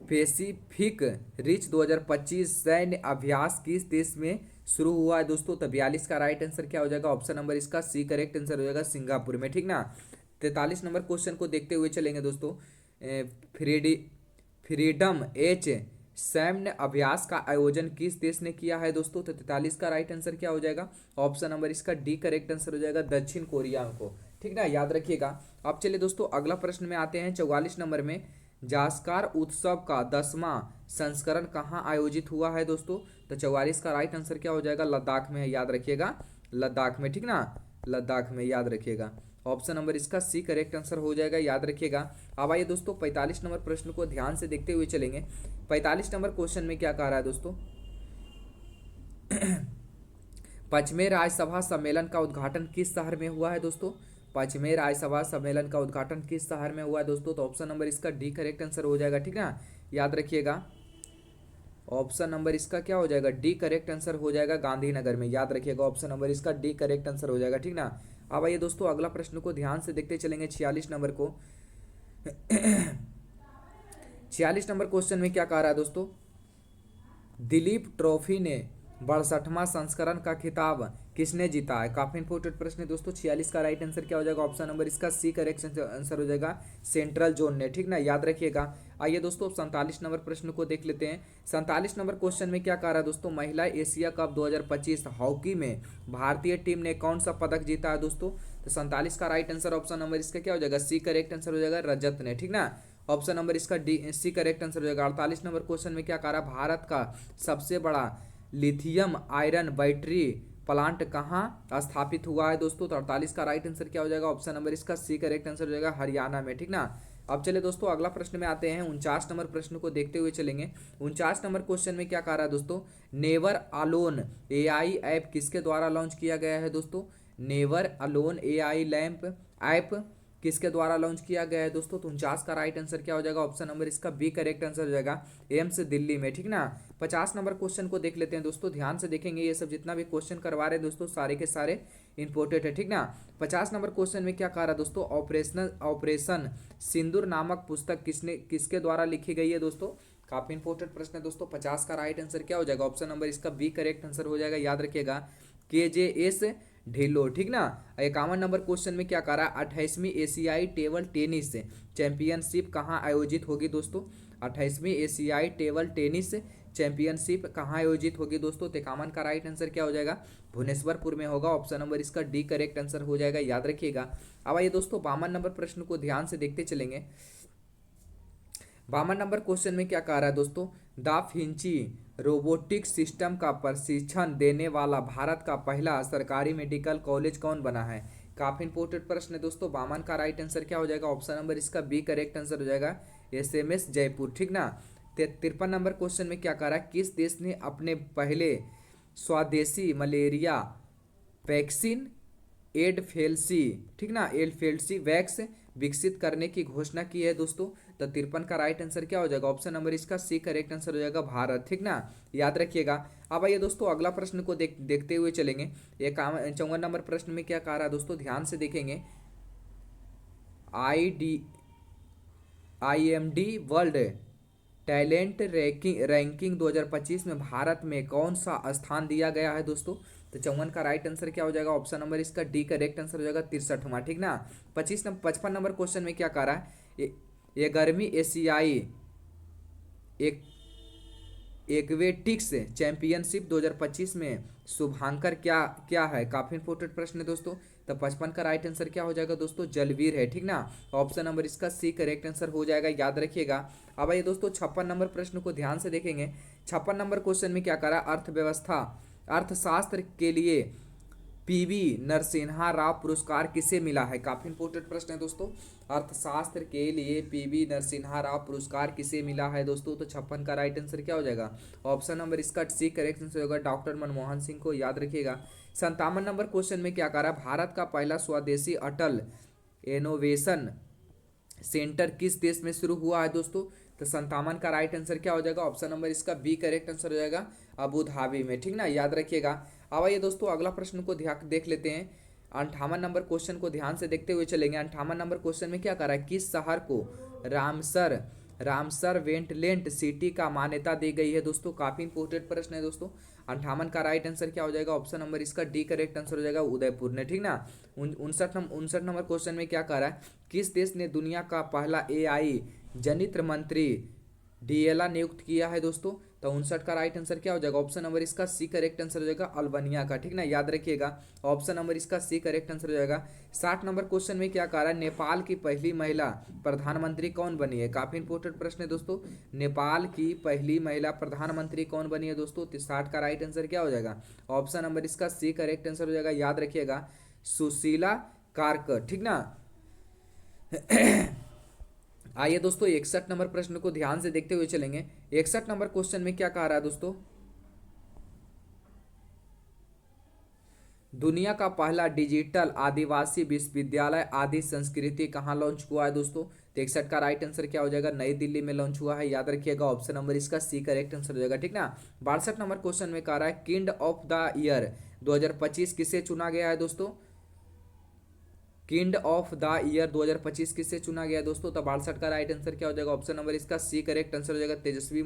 पैसिफिक रिच 2025 सैन्य अभ्यास किस देश में शुरू हुआ है दोस्तों? तो 42 का राइट आंसर क्या हो जाएगा? ऑप्शन नंबर इसका सी करेक्ट आंसर हो जाएगा, सिंगापुर में, ठीक ना। 43 नंबर क्वेश्चन को देखते हुए चलेंगे दोस्तों। फ्रीडम एच सैन्य अभ्यास का आयोजन किस देश ने किया है दोस्तों? तो 43 का राइट आंसर क्या हो जाएगा? ऑप्शन नंबर इसका डी करेक्ट आंसर हो जाएगा, दक्षिण कोरिया को, ठीक ना, याद रखिएगा। अब चलिए दोस्तों अगला प्रश्न में आते हैं। 44 नंबर में, जास्कार उत्सव का 10वां संस्करण कहाँ आयोजित हुआ है दोस्तों? तो 44 का राइट आंसर क्या हो जाएगा? लद्दाख में है, याद रखिएगा, लद्दाख में, ठीक ना, लद्दाख में, याद रखिएगा। ऑप्शन नंबर इसका सी करेक्ट आंसर हो जाएगा, याद रखिएगा। अब आइए दोस्तों 45 नंबर प्रश्न को ध्यान से देखते हुए चलेंगे। 45 नंबर क्वेश्चन में क्या कह रहा है दोस्तों, 5वें राज्यसभा सम्मेलन का उद्घाटन किस शहर में हुआ है दोस्तों? 5वें राज्यसभा सम्मेलन का उद्घाटन किस शहर में हुआ है दोस्तों? तो ऑप्शन नंबर इसका डी करेक्ट आंसर हो जाएगा, ठीक ना, याद रखिएगा। ऑप्शन नंबर इसका क्या हो जाएगा? डी करेक्ट आंसर हो जाएगा, गांधीनगर में, याद रखिएगा। ऑप्शन नंबर इसका डी करेक्ट आंसर हो जाएगा, ठीक ना। अब आइए दोस्तों अगला प्रश्न को ध्यान से देखते चलेंगे। 46 नंबर को 46 नंबर क्वेश्चन में क्या कह रहा है दोस्तों, दिलीप ट्रॉफी ने 62वां संस्करण का खिताब किसने जीता है? काफी इंपोर्टेंट प्रश्न है दोस्तों। 46 का राइट आंसर क्या हो जाएगा? ऑप्शन नंबर इसका सी करेक्ट आंसर हो जाएगा, सेंट्रल जोन ने, ठीक ना, याद रखिएगा। आइए दोस्तों 47 नंबर प्रश्न को देख लेते हैं। 47 नंबर क्वेश्चन में क्या कह रहा है दोस्तों, महिला एशिया कप 2025 हॉकी में भारतीय टीम ने कौन सा पदक जीता है दोस्तों? तो 47 का राइट आंसर ऑप्शन नंबर इसका क्या हो जाएगा? सी करेक्ट आंसर हो जाएगा, रजत ने, ठीक ना। ऑप्शन नंबर इसका डी सी करेक्ट आंसर हो जाएगा। 48 नंबर क्वेश्चन में क्या कह रहा है, भारत का सबसे बड़ा लिथियम आयरन बैटरी प्लांट कहाँ स्थापित हुआ है दोस्तों? तो 48 का राइट आंसर क्या हो जाएगा? ऑप्शन नंबर इसका सी करेक्ट आंसर हो जाएगा, हरियाणा में, ठीक ना। अब चले दोस्तों अगला प्रश्न में आते हैं। 49 नंबर प्रश्न को देखते हुए चलेंगे। 49 नंबर क्वेश्चन में क्या कह रहा है दोस्तों, नेवर अलोन एआई ऐप किसके द्वारा लॉन्च किया गया है दोस्तों? Never alone AI lamp app किसके द्वारा लॉन्च किया गया है दोस्तों? तो 49 का राइट आंसर क्या हो जाएगा? ऑप्शन नंबर इसका बी करेक्ट आंसर हो जाएगा, एम्स दिल्ली में, ठीक ना। 50 नंबर क्वेश्चन को देख लेते हैं दोस्तों, ध्यान से देखेंगे। ये सब जितना भी क्वेश्चन करवा रहे हैं दोस्तों सारे के सारे इंपोर्टेंट है, ठीक ना। 50 नंबर क्वेश्चन में क्या कह रहा है दोस्तों, ऑपरेशन सिंदूर नामक पुस्तक किसके द्वारा लिखी गई है दोस्तों? काफी इंपोर्टेंट प्रश्न है दोस्तों। 50 का राइट आंसर क्या हो जाएगा? ऑप्शन नंबर इसका बी करेक्ट आंसर हो जाएगा, याद रखिएगा, KJS ढिल्लो, ठीक ना। 51 नंबर क्वेश्चन में क्या कह रहा है, 28वीं एशियाई टेबल टेनिस चैंपियनशिप कहाँ आयोजित होगी दोस्तों? 28वीं एशियाई टेबल टेनिस चैंपियनशिप कहाँ आयोजित होगी दोस्तों? 51 का राइट आंसर क्या हो जाएगा? भुवनेश्वरपुर में होगा। ऑप्शन नंबर इसका डी करेक्ट आंसर हो जाएगा, याद रखिएगा। अब आइए दोस्तों 52 नंबर प्रश्न को ध्यान से देखते चलेंगे। 52 नंबर क्वेश्चन में क्या कह रहा है दोस्तों, दा विंची रोबोटिक सिस्टम का प्रशिक्षण देने वाला भारत का पहला सरकारी मेडिकल कॉलेज कौन बना है? काफी इंपोर्टेंट प्रश्न है दोस्तों। 52 का राइट आंसर क्या हो जाएगा? ऑप्शन नंबर इसका बी करेक्ट आंसर हो जाएगा, SMS जयपुर, ठीक ना। 53 नंबर क्वेश्चन में क्या कह रहा है, किस देश ने अपने पहले स्वदेशी मलेरिया वैक्सीन एडफेल्सी, ठीक ना, एडफेल्सी वैक्स विकसित करने की घोषणा की है दोस्तों? तो 53 का राइट आंसर क्या हो जाएगा? ऑप्शन नंबर इसका सी करेक्ट आंसर हो जाएगा, भारत, ठीक ना, याद रखिएगा। अब आइए दोस्तों अगला प्रश्न को देखते हुए चलेंगे। 54 नंबर प्रश्न में क्या कह रहा है दोस्तों, ध्यान से देखेंगे। IMD वर्ल्ड टैलेंट रैंकिंग 2025 में भारत में कौन सा स्थान दिया गया है दोस्तों? तो 54 का राइट आंसर क्या हो जाएगा? ऑप्शन नंबर इसका डी करेक्ट आंसर हो जाएगा, 63वां, ठीक ना। 55 नंबर क्वेश्चन में क्या कह रहा है, 11वीं एशियाई एक एक्वेटिक्स चैंपियनशिप 2025 में शुभांकर क्या क्या है? काफी इंपोर्टेंट प्रश्न है दोस्तों। तो 55 का राइट आंसर क्या हो जाएगा दोस्तों? जलवीर है, ठीक ना। ऑप्शन नंबर इसका सी करेक्ट आंसर हो जाएगा, याद रखिएगा। अब आइए दोस्तों 56 नंबर प्रश्न को ध्यान से देखेंगे। 56 नंबर क्वेश्चन में क्या करा? अर्थव्यवस्था अर्थशास्त्र के लिए पीवी नरसिम्हा राव पुरस्कार किसे मिला है? काफी इंपोर्टेंट प्रश्न है दोस्तों। अर्थशास्त्र के लिए पीवी नरसिम्हा राव पुरस्कार किसे मिला है दोस्तों? तो 56 का राइट आंसर क्या हो जाएगा? ऑप्शन नंबर इसका सी करेक्ट आंसर होगा, डॉक्टर मनमोहन सिंह को, याद रखिएगा। 57 नंबर क्वेश्चन में क्या करा? भारत का पहला स्वदेशी अटल इनोवेशन सेंटर किस देश में शुरू हुआ है दोस्तों? तो 57 का राइट आंसर क्या हो जाएगा? ऑप्शन नंबर इसका बी करेक्ट आंसर हो जाएगा, अबू धाबी में, ठीक ना, याद रखिएगा। अब आइए दोस्तों अगला प्रश्न को देख लेते हैं। 58 नंबर क्वेश्चन को ध्यान से देखते हुए चलेंगे। 58 नंबर क्वेश्चन में क्या कर रहा है? किस शहर को रामसर वेंटलेंट सिटी का मान्यता दी गई है दोस्तों? काफी इंपोर्टेंट प्रश्न है दोस्तों। 58 का राइट आंसर क्या हो जाएगा? ऑप्शन नंबर इसका डी करेक्ट आंसर हो जाएगा, उदयपुर ने, ठीक ना। 59 नंबर क्वेश्चन में क्या कर रहा है? किस देश ने दुनिया का पहला एआई जनित्र मंत्री डीएला नियुक्त किया है दोस्तों? तो 59 का राइट आंसर क्या हो जाएगा? ऑप्शन नंबर इसका सी करेक्ट आंसर हो जाएगा, अल्बानिया का, ठीक ना, याद रखिएगा। ऑप्शन नंबर इसका सी करेक्ट आंसर हो जाएगा। 60 नंबर क्वेश्चन में क्या कह रहा है? नेपाल की पहली महिला प्रधानमंत्री कौन बनी है? काफी इंपोर्टेंट प्रश्न है दोस्तों। नेपाल की पहली महिला प्रधानमंत्री कौन बनी है दोस्तों? तो 60 का राइट आंसर क्या हो जाएगा? ऑप्शन नंबर इसका सी करेक्ट आंसर हो जाएगा, याद रखिएगा, सुशीला कार्क, ठीक ना। आइए दोस्तों 61 नंबर प्रश्न को ध्यान से देखते हुए चलेंगे। 61 नंबर क्वेश्चन में क्या कह रहा है दोस्तों? दुनिया का पहला डिजिटल आदिवासी विश्वविद्यालय आदि संस्कृति कहाँ लॉन्च हुआ है दोस्तों? तो 61 का राइट आंसर क्या हो जाएगा? नई दिल्ली में लॉन्च हुआ है, याद रखिएगा। ऑप्शन नंबर इसका सी करेक्ट आंसर हो जाएगा, ठीक ना। 62 नंबर क्वेश्चन में कह रहा है किंग ऑफ द ईयर 2025 किसे चुना गया है दोस्तों? किंग ऑफ द ईयर 2025 किससे चुना गया दोस्तों? तो 62 का राइट आंसर क्या हो जाएगा? ऑप्शन नंबर इसका सी करेक्ट आंसर हो जाएगा, तेजस्वी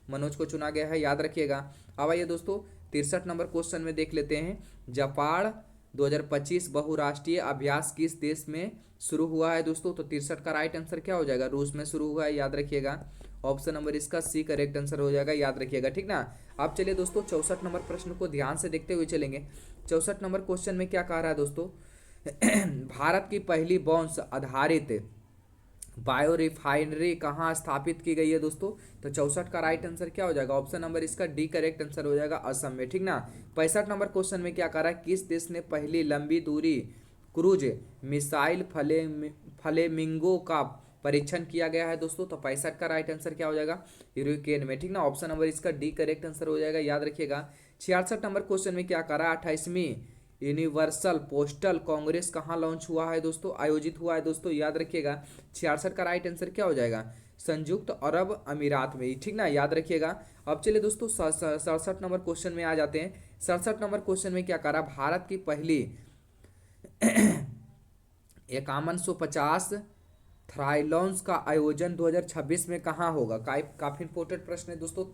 मनोज को चुना गया है, याद रखिएगा। अब आइए दोस्तों 63 नंबर क्वेश्चन में देख लेते हैं। जापान 2025 बहुराष्ट्रीय अभ्यास किस देश में शुरू हुआ है दोस्तों? तो 63 का राइट आंसर क्या हो जाएगा? रूस में शुरू हुआ है, याद रखिएगा। ऑप्शन नंबर इसका सी करेक्ट आंसर हो जाएगा, याद रखिएगा, ठीक ना। अब चलिए दोस्तों 64 नंबर प्रश्न को ध्यान से देखते हुए चलेंगे। 64 नंबर क्वेश्चन में क्या कह रहा है दोस्तों? भारत की पहली बॉन्स आधारित बायो रिफाइनरी कहाँ स्थापित की गई है दोस्तों? तो 64 का राइट आंसर क्या हो जाएगा? ऑप्शन नंबर इसका डी करेक्ट आंसर हो जाएगा, असम में, ठीक ना। 65 नंबर क्वेश्चन में क्या कर रहा है? किस देश ने पहली लंबी दूरी क्रूज मिसाइल फ्लेमिंगो का परीक्षण किया गया है दोस्तों? तो 65 का राइट आंसर क्या हो जाएगा? यूक्रेन में, ठीक ना। ऑप्शन नंबर इसका डी करेक्ट आंसर हो जाएगा, याद रखिएगा। 66 नंबर क्वेश्चन में क्या कर रहा है? 28वीं यूनिवर्सल पोस्टल कांग्रेस कहाँ लॉन्च हुआ है दोस्तों? आयोजित हुआ है दोस्तों, याद रखिएगा। 66 का राइट आंसर क्या हो जाएगा? संयुक्त अरब अमीरात में, ठीक ना, याद रखिएगा। अब चलिए दोस्तों 67 नंबर क्वेश्चन में आ जाते हैं। 67 नंबर क्वेश्चन में क्या करा? भारत की पहली 5150 थ्राइलॉन्स का आयोजन 2026 में कहाँ होगा? काफी इंपोर्टेंट प्रश्न है दोस्तों।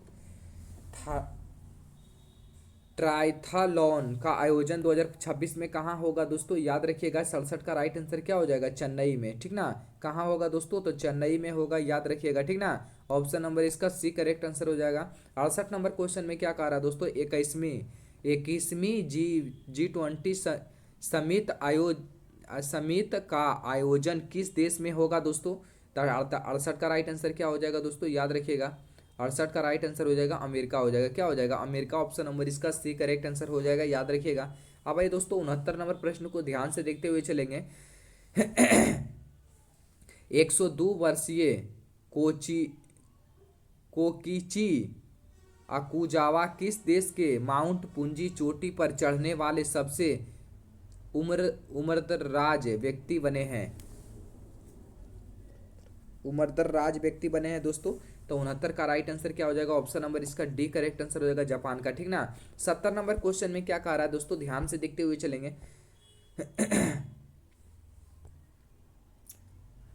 ट्राइथालॉन का आयोजन 2026 में कहाँ होगा दोस्तों? याद रखिएगा। 67 का राइट आंसर क्या हो जाएगा? चेन्नई में, ठीक ना। कहाँ होगा दोस्तों? तो चेन्नई में होगा, याद रखिएगा, ठीक ना। ऑप्शन नंबर इसका सी करेक्ट आंसर हो जाएगा। 68 नंबर क्वेश्चन में क्या कह रहा है दोस्तों? 21वीं G20 समिट का आयोजन किस देश में होगा दोस्तों? तो 68 का राइट आंसर क्या हो जाएगा दोस्तों? याद रखिएगा। 68 का राइट आंसर हो जाएगा अमेरिका हो जाएगा, क्या हो जाएगा? अमेरिका। ऑप्शन नंबर इसका सी करेक्ट आंसर हो जाएगा, याद रखिएगा। अब आइए दोस्तों 69 नंबर प्रश्न को ध्यान से देखते हुए चलेंगे। 102 वर्षीय कोकिची अकुजावा किस देश के माउंट फुजी चोटी पर चढ़ने वाले सबसे उम्रदराज व्यक्ति बने हैं? उम्रदराज व्यक्ति बने हैं दोस्तों। तो 69 का राइट आंसर क्या हो जाएगा? ऑप्शन नंबर इसका डी करेक्ट आंसर हो जाएगा, जापान का, ठीक ना। 70 नंबर क्वेश्चन में क्या कह रहा है दोस्तों? ध्यान से देखते हुए चलेंगे।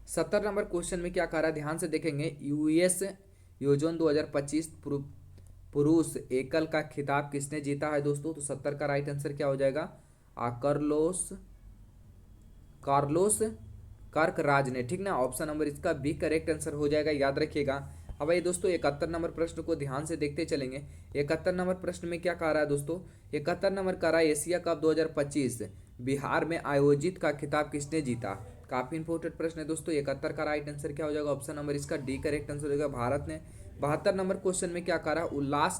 70 नंबर क्वेश्चन में क्या कह रहा है? ध्यान से देखेंगे। यूएस यूजोन 2025 पुरुष एकल का खिताब किसने जीता है दोस्तों? तो 70 का राइट आंसर क्या हो जाएगा? कार्लोस कर्क राज ने, ठीक ना। ऑप्शन नंबर इसका बी करेक्ट आंसर हो जाएगा, याद रखिएगा। अब ये दोस्तों 71 नंबर प्रश्न को ध्यान से देखते चलेंगे। 71 नंबर प्रश्न में क्या कह रहा है दोस्तों, 71 नंबर कह रहा है एशिया कप 2025 बिहार में आयोजित का खिताब किसने जीता। काफी इंपोर्टेंट प्रश्न है दोस्तों। 71 का राइट आंसर क्या हो जाएगा, ऑप्शन नंबर इसका डी करेक्ट आंसर हो जाएगा, भारत ने। 72 नंबर क्वेश्चन में क्या कह रहा है, उल्लास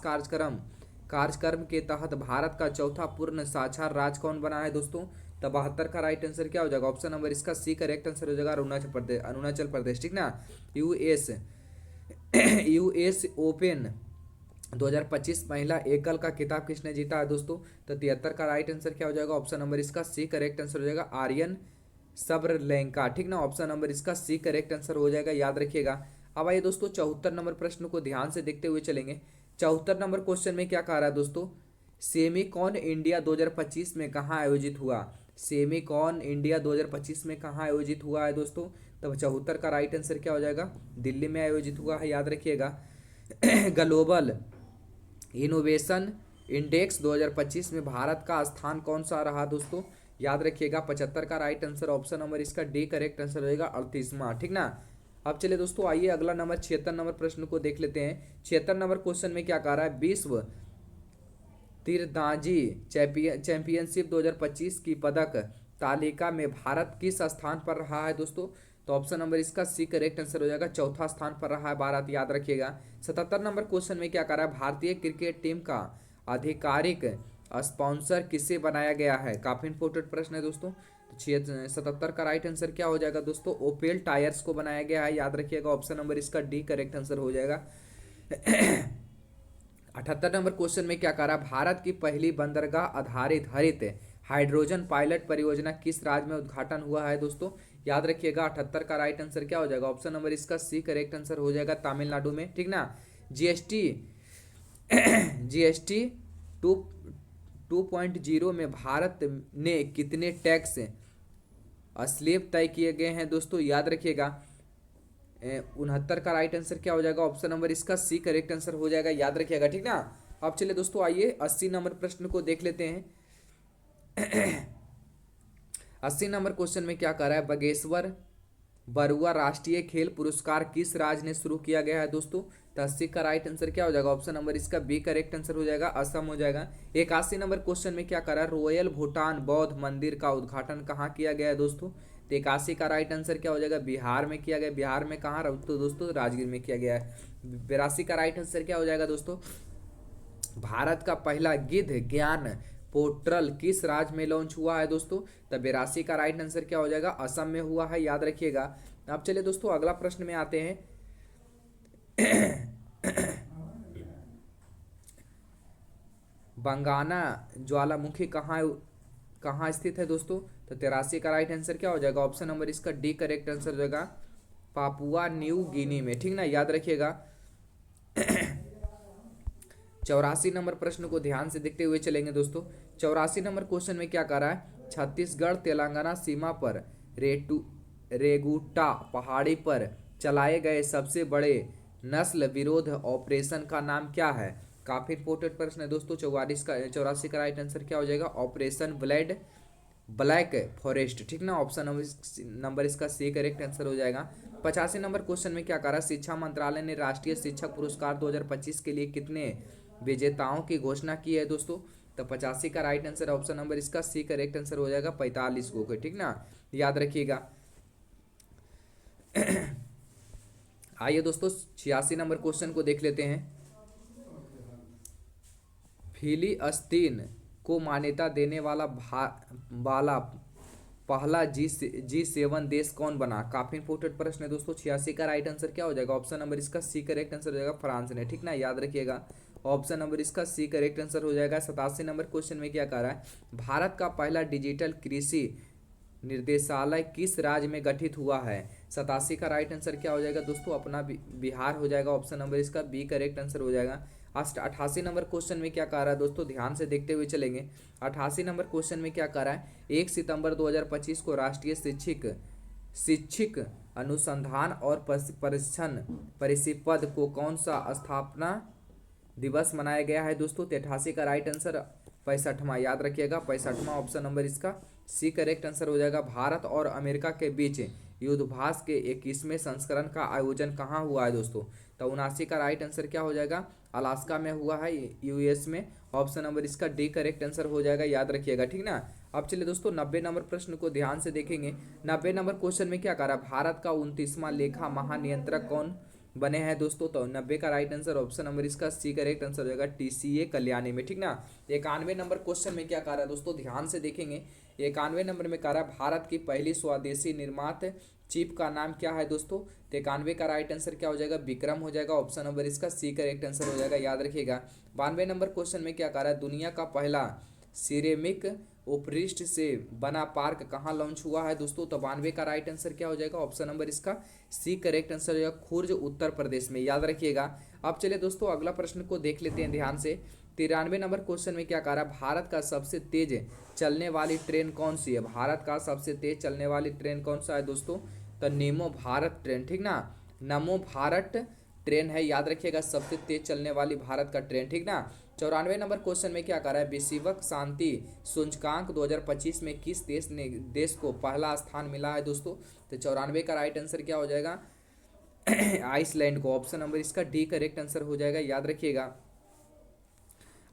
कार्यक्रम के तहत भारत का चौथा पूर्ण साक्षर राज्य कौन बना है दोस्तों। तो 72 का राइट आंसर क्या हो जाएगा, ऑप्शन नंबर इसका सी करेक्ट आंसर हो जाएगा, अरुणाचल प्रदेश ठीक ना। यूएस यूएस ओपन 2025 महिला एकल का खिताब किसने जीता है दोस्तों। तो 73 का राइट आंसर क्या हो जाएगा, ऑप्शन नंबर इसका सी करेक्ट आंसर हो जाएगा, आर्यन सबरलैंका ठीक ना। ऑप्शन नंबर इसका सी करेक्ट आंसर हो जाएगा, याद रखिएगा। अब आइए दोस्तों 74 नंबर प्रश्न को ध्यान से देखते हुए चलेंगे। 74 नंबर क्वेश्चन में क्या कह रहा है दोस्तों, सेमीकॉन इंडिया 2025 में कहाँ आयोजित हुआ। सेमीकॉन इंडिया 2025 में कहाँ आयोजित हुआ है दोस्तों। तब 74 का राइट आंसर क्या हो जाएगा, दिल्ली में आयोजित हुआ है, याद रखिएगा। ग्लोबल इनोवेशन इंडेक्स 2025 में भारत का स्थान कौन सा रहा दोस्तों, याद रखिएगा। 75 का राइट आंसर ऑप्शन नंबर इसका डी करेक्ट आंसर हो जाएगा, 38वां ठीक ना। अब चलिए दोस्तों आइए अगला नंबर 76 नंबर प्रश्न को देख लेते हैं। 76 नंबर क्वेश्चन में क्या कह रहा है, विश्व तीरंदाजी चैंपियनशिप 2025 की पदक तालिका में भारत किस स्थान पर रहा है दोस्तों। तो ऑप्शन नंबर इसका सी करेक्ट आंसर हो जाएगा, चौथा स्थान पर रहा है भारत, याद रखिएगा। 77 नंबर क्वेश्चन में क्या कर रहा है, भारतीय क्रिकेट टीम का आधिकारिक स्पॉन्सर किसे बनाया गया है। काफी इंपोर्टेंट प्रश्न है दोस्तों। 77 का राइट आंसर क्या हो जाएगा दोस्तों, ओपेल टायर्स को बनाया गया है, याद रखिएगा। ऑप्शन नंबर इसका डी करेक्ट आंसर हो जाएगा। 78 नंबर क्वेश्चन में क्या कह रहा है, भारत की पहली बंदरगाह आधारित हरित हाइड्रोजन पायलट परियोजना किस राज्य में उद्घाटन हुआ है दोस्तों, याद रखिएगा। 78 का राइट आंसर क्या हो जाएगा, ऑप्शन नंबर इसका सी करेक्ट आंसर हो जाएगा, तमिलनाडु में ठीक ना। जीएसटी जीएसटी 2.0 में भारत ने कितने टैक्स स्लैब तय किए गए हैं दोस्तों, याद रखिएगा। 69 का राइट आंसर क्या हो जाएगा, ऑप्शन नंबर इसका सी करेक्ट आंसर हो जाएगा, याद रखिएगा ठीक ना। अब चलिए दोस्तों आइए 80 नंबर प्रश्न को देख लेते हैं। 80 नंबर क्वेश्चन में क्या कह रहा है, बागेश्वर बरुआ राष्ट्रीय खेल पुरस्कार किस राज्य ने शुरू किया गया है दोस्तों। तो 80 का राइट आंसर क्या हो जाएगा, ऑप्शन नंबर इसका बी करेक्ट आंसर हो जाएगा, असम हो जाएगा। 81 नंबर क्वेश्चन में क्या कर रहा है, रॉयल भूटान बौद्ध मंदिर का उद्घाटन कहाँ किया गया है दोस्तों। तो 81 का राइट आंसर क्या हो जाएगा, बिहार में किया गया। बिहार में कहाँ, तो दोस्तों राजगीर में किया गया है। 82 का राइट आंसर क्या हो जाएगा दोस्तों, भारत का पहला गिद्ध ज्ञान पोर्टल किस राज्य में लॉन्च हुआ है दोस्तों। तो 82 का राइट आंसर क्या हो जाएगा, असम में हुआ है, याद रखिएगा। अब चलिए दोस्तों अगला प्रश्न में आते हैं। बंगाना ज्वालामुखी कहाँ स्थित है दोस्तों। तो 83 का राइट आंसर क्या हो जाएगा, ऑप्शन नंबर इसका डी करेक्ट आंसर हो जाएगा, पापुआ न्यू गिनी में ठीक ना, याद रखिएगा। 84 नंबर प्रश्न को ध्यान से देखते हुए चलेंगे दोस्तों। 84 नंबर क्वेश्चन में क्या कर रहा है, छत्तीसगढ़ तेलंगाना सीमा पर रेगुटा पहाड़ी पर चलाए गए सबसे बड़े नस्ल विरोध ऑपरेशन का नाम क्या है। काफी इंपोर्टेंट प्रश्न है दोस्तों। 84 का राइट आंसर क्या हो जाएगा, ऑपरेशन ब्लैक फॉरेस्ट ठीक ना। ऑप्शन नंबर इसका सी करेक्ट आंसर हो जाएगा। 85 नंबर क्वेश्चन में क्या कर रहा है, शिक्षा मंत्रालय ने राष्ट्रीय शिक्षक पुरस्कार 2025 के लिए कितने विजेताओं की घोषणा की है दोस्तों। तो 85 का राइट आंसर ऑप्शन नंबर इसका सी करेक्ट आंसर हो जाएगा, 45 को ठीक ना, याद रखिएगा। आइए दोस्तों 86 नंबर क्वेश्चन को देख लेते हैं। फिलिस्तीन को मान्यता देने वाला पहला G7 देश कौन बना। काफी इंपोर्टेंट प्रश्न है दोस्तों। 86 का राइट आंसर क्या हो जाएगा, ऑप्शन नंबर इसका सी करेक्ट आंसर हो जाएगा, फ्रांस ने ठीक ना, याद रखिएगा। ऑप्शन नंबर इसका सी करेक्ट आंसर हो जाएगा। 87 नंबर क्वेश्चन में क्या कह रहा है, भारत का पहला डिजिटल कृषि निर्देशालय किस राज्य में गठित हुआ है। 87 का राइट आंसर क्या हो जाएगा दोस्तों, अपना बिहार हो जाएगा। ऑप्शन नंबर इसका बी करेक्ट आंसर हो जाएगा। 88 नंबर क्वेश्चन में क्या कह रहा है दोस्तों, ध्यान से देखते हुए चलेंगे। 88 नंबर क्वेश्चन में क्या कह रहा है, 1 सितंबर 2025 को राष्ट्रीय शिक्षिक अनुसंधान और प्रशिक्षण परिषद को कौन सा स्थापना दिवस मनाया गया है दोस्तों। 88 का राइट आंसर 65वां, याद रखिएगा 65वां। ऑप्शन नंबर इसका सी करेक्ट आंसर हो जाएगा। भारत और अमेरिका के बीच युद्धभास के 21वें संस्करण का आयोजन कहाँ हुआ है दोस्तों? तो 79 का राइट आंसर क्या हो जाएगा? अलास्का में हुआ है, यूएस में। ऑप्शन नंबर इसका डी करेक्ट आंसर हो जाएगा, याद रखिएगा, ठीक ना। अब चलिए दोस्तों 90 नंबर प्रश्न को ध्यान से देखेंगे। 90 नंबर क्वेश्चन में क्या कह रहा है? भारत का 29वां लेखा महानियंत्रक कौन बने हैं दोस्तों? तो 90 का राइट आंसर ऑप्शन नंबर इसका सी करेक्ट आंसर हो जाएगा, टीसीए कल्याणी में, ठीक ना। 91 नंबर क्वेश्चन में क्या कह रहा है दोस्तों? ध्यान से देखेंगे। 91 नंबर में कह रहा है भारत की पहली स्वदेशी निर्मात चिप का नाम क्या है दोस्तों? तो 91 का राइट आंसर क्या हो जाएगा? विक्रम हो जाएगा, ऑप्शन नंबर इसका सी करेक्ट आंसर हो जाएगा, याद रखिएगा। 92 नंबर क्वेश्चन में क्या कह रहा है? दुनिया का पहला सिरेमिक उपरिष्ट से बना पार्क कहाँ लॉन्च हुआ है दोस्तों? तो 92 का राइट आंसर क्या हो जाएगा? ऑप्शन नंबर इसका सी करेक्ट आंसर हो जाएगा, खुर्ज उत्तर प्रदेश में, याद रखिएगा। अब चलिए दोस्तों अगला प्रश्न को देख लेते हैं ध्यान से। 93 नंबर क्वेश्चन में क्या कह रहा है? भारत का सबसे तेज चलने वाली ट्रेन कौन सी है? भारत का सबसे तेज चलने वाली ट्रेन कौन सा है दोस्तों? तो नेमो भारत ट्रेन, ठीक ना। नमो भारत ट्रेन है, याद रखिएगा, सबसे तेज चलने वाली भारत का ट्रेन, ठीक ना। 94 नंबर क्वेश्चन में क्या कह रहा है? विश्व शांति सूचकांक 2025 में किस देश को पहला स्थान मिला है दोस्तों? तो 94 का राइट आंसर क्या हो जाएगा? आइसलैंड को, ऑप्शन नंबर इसका डी करेक्ट आंसर हो जाएगा, याद रखिएगा।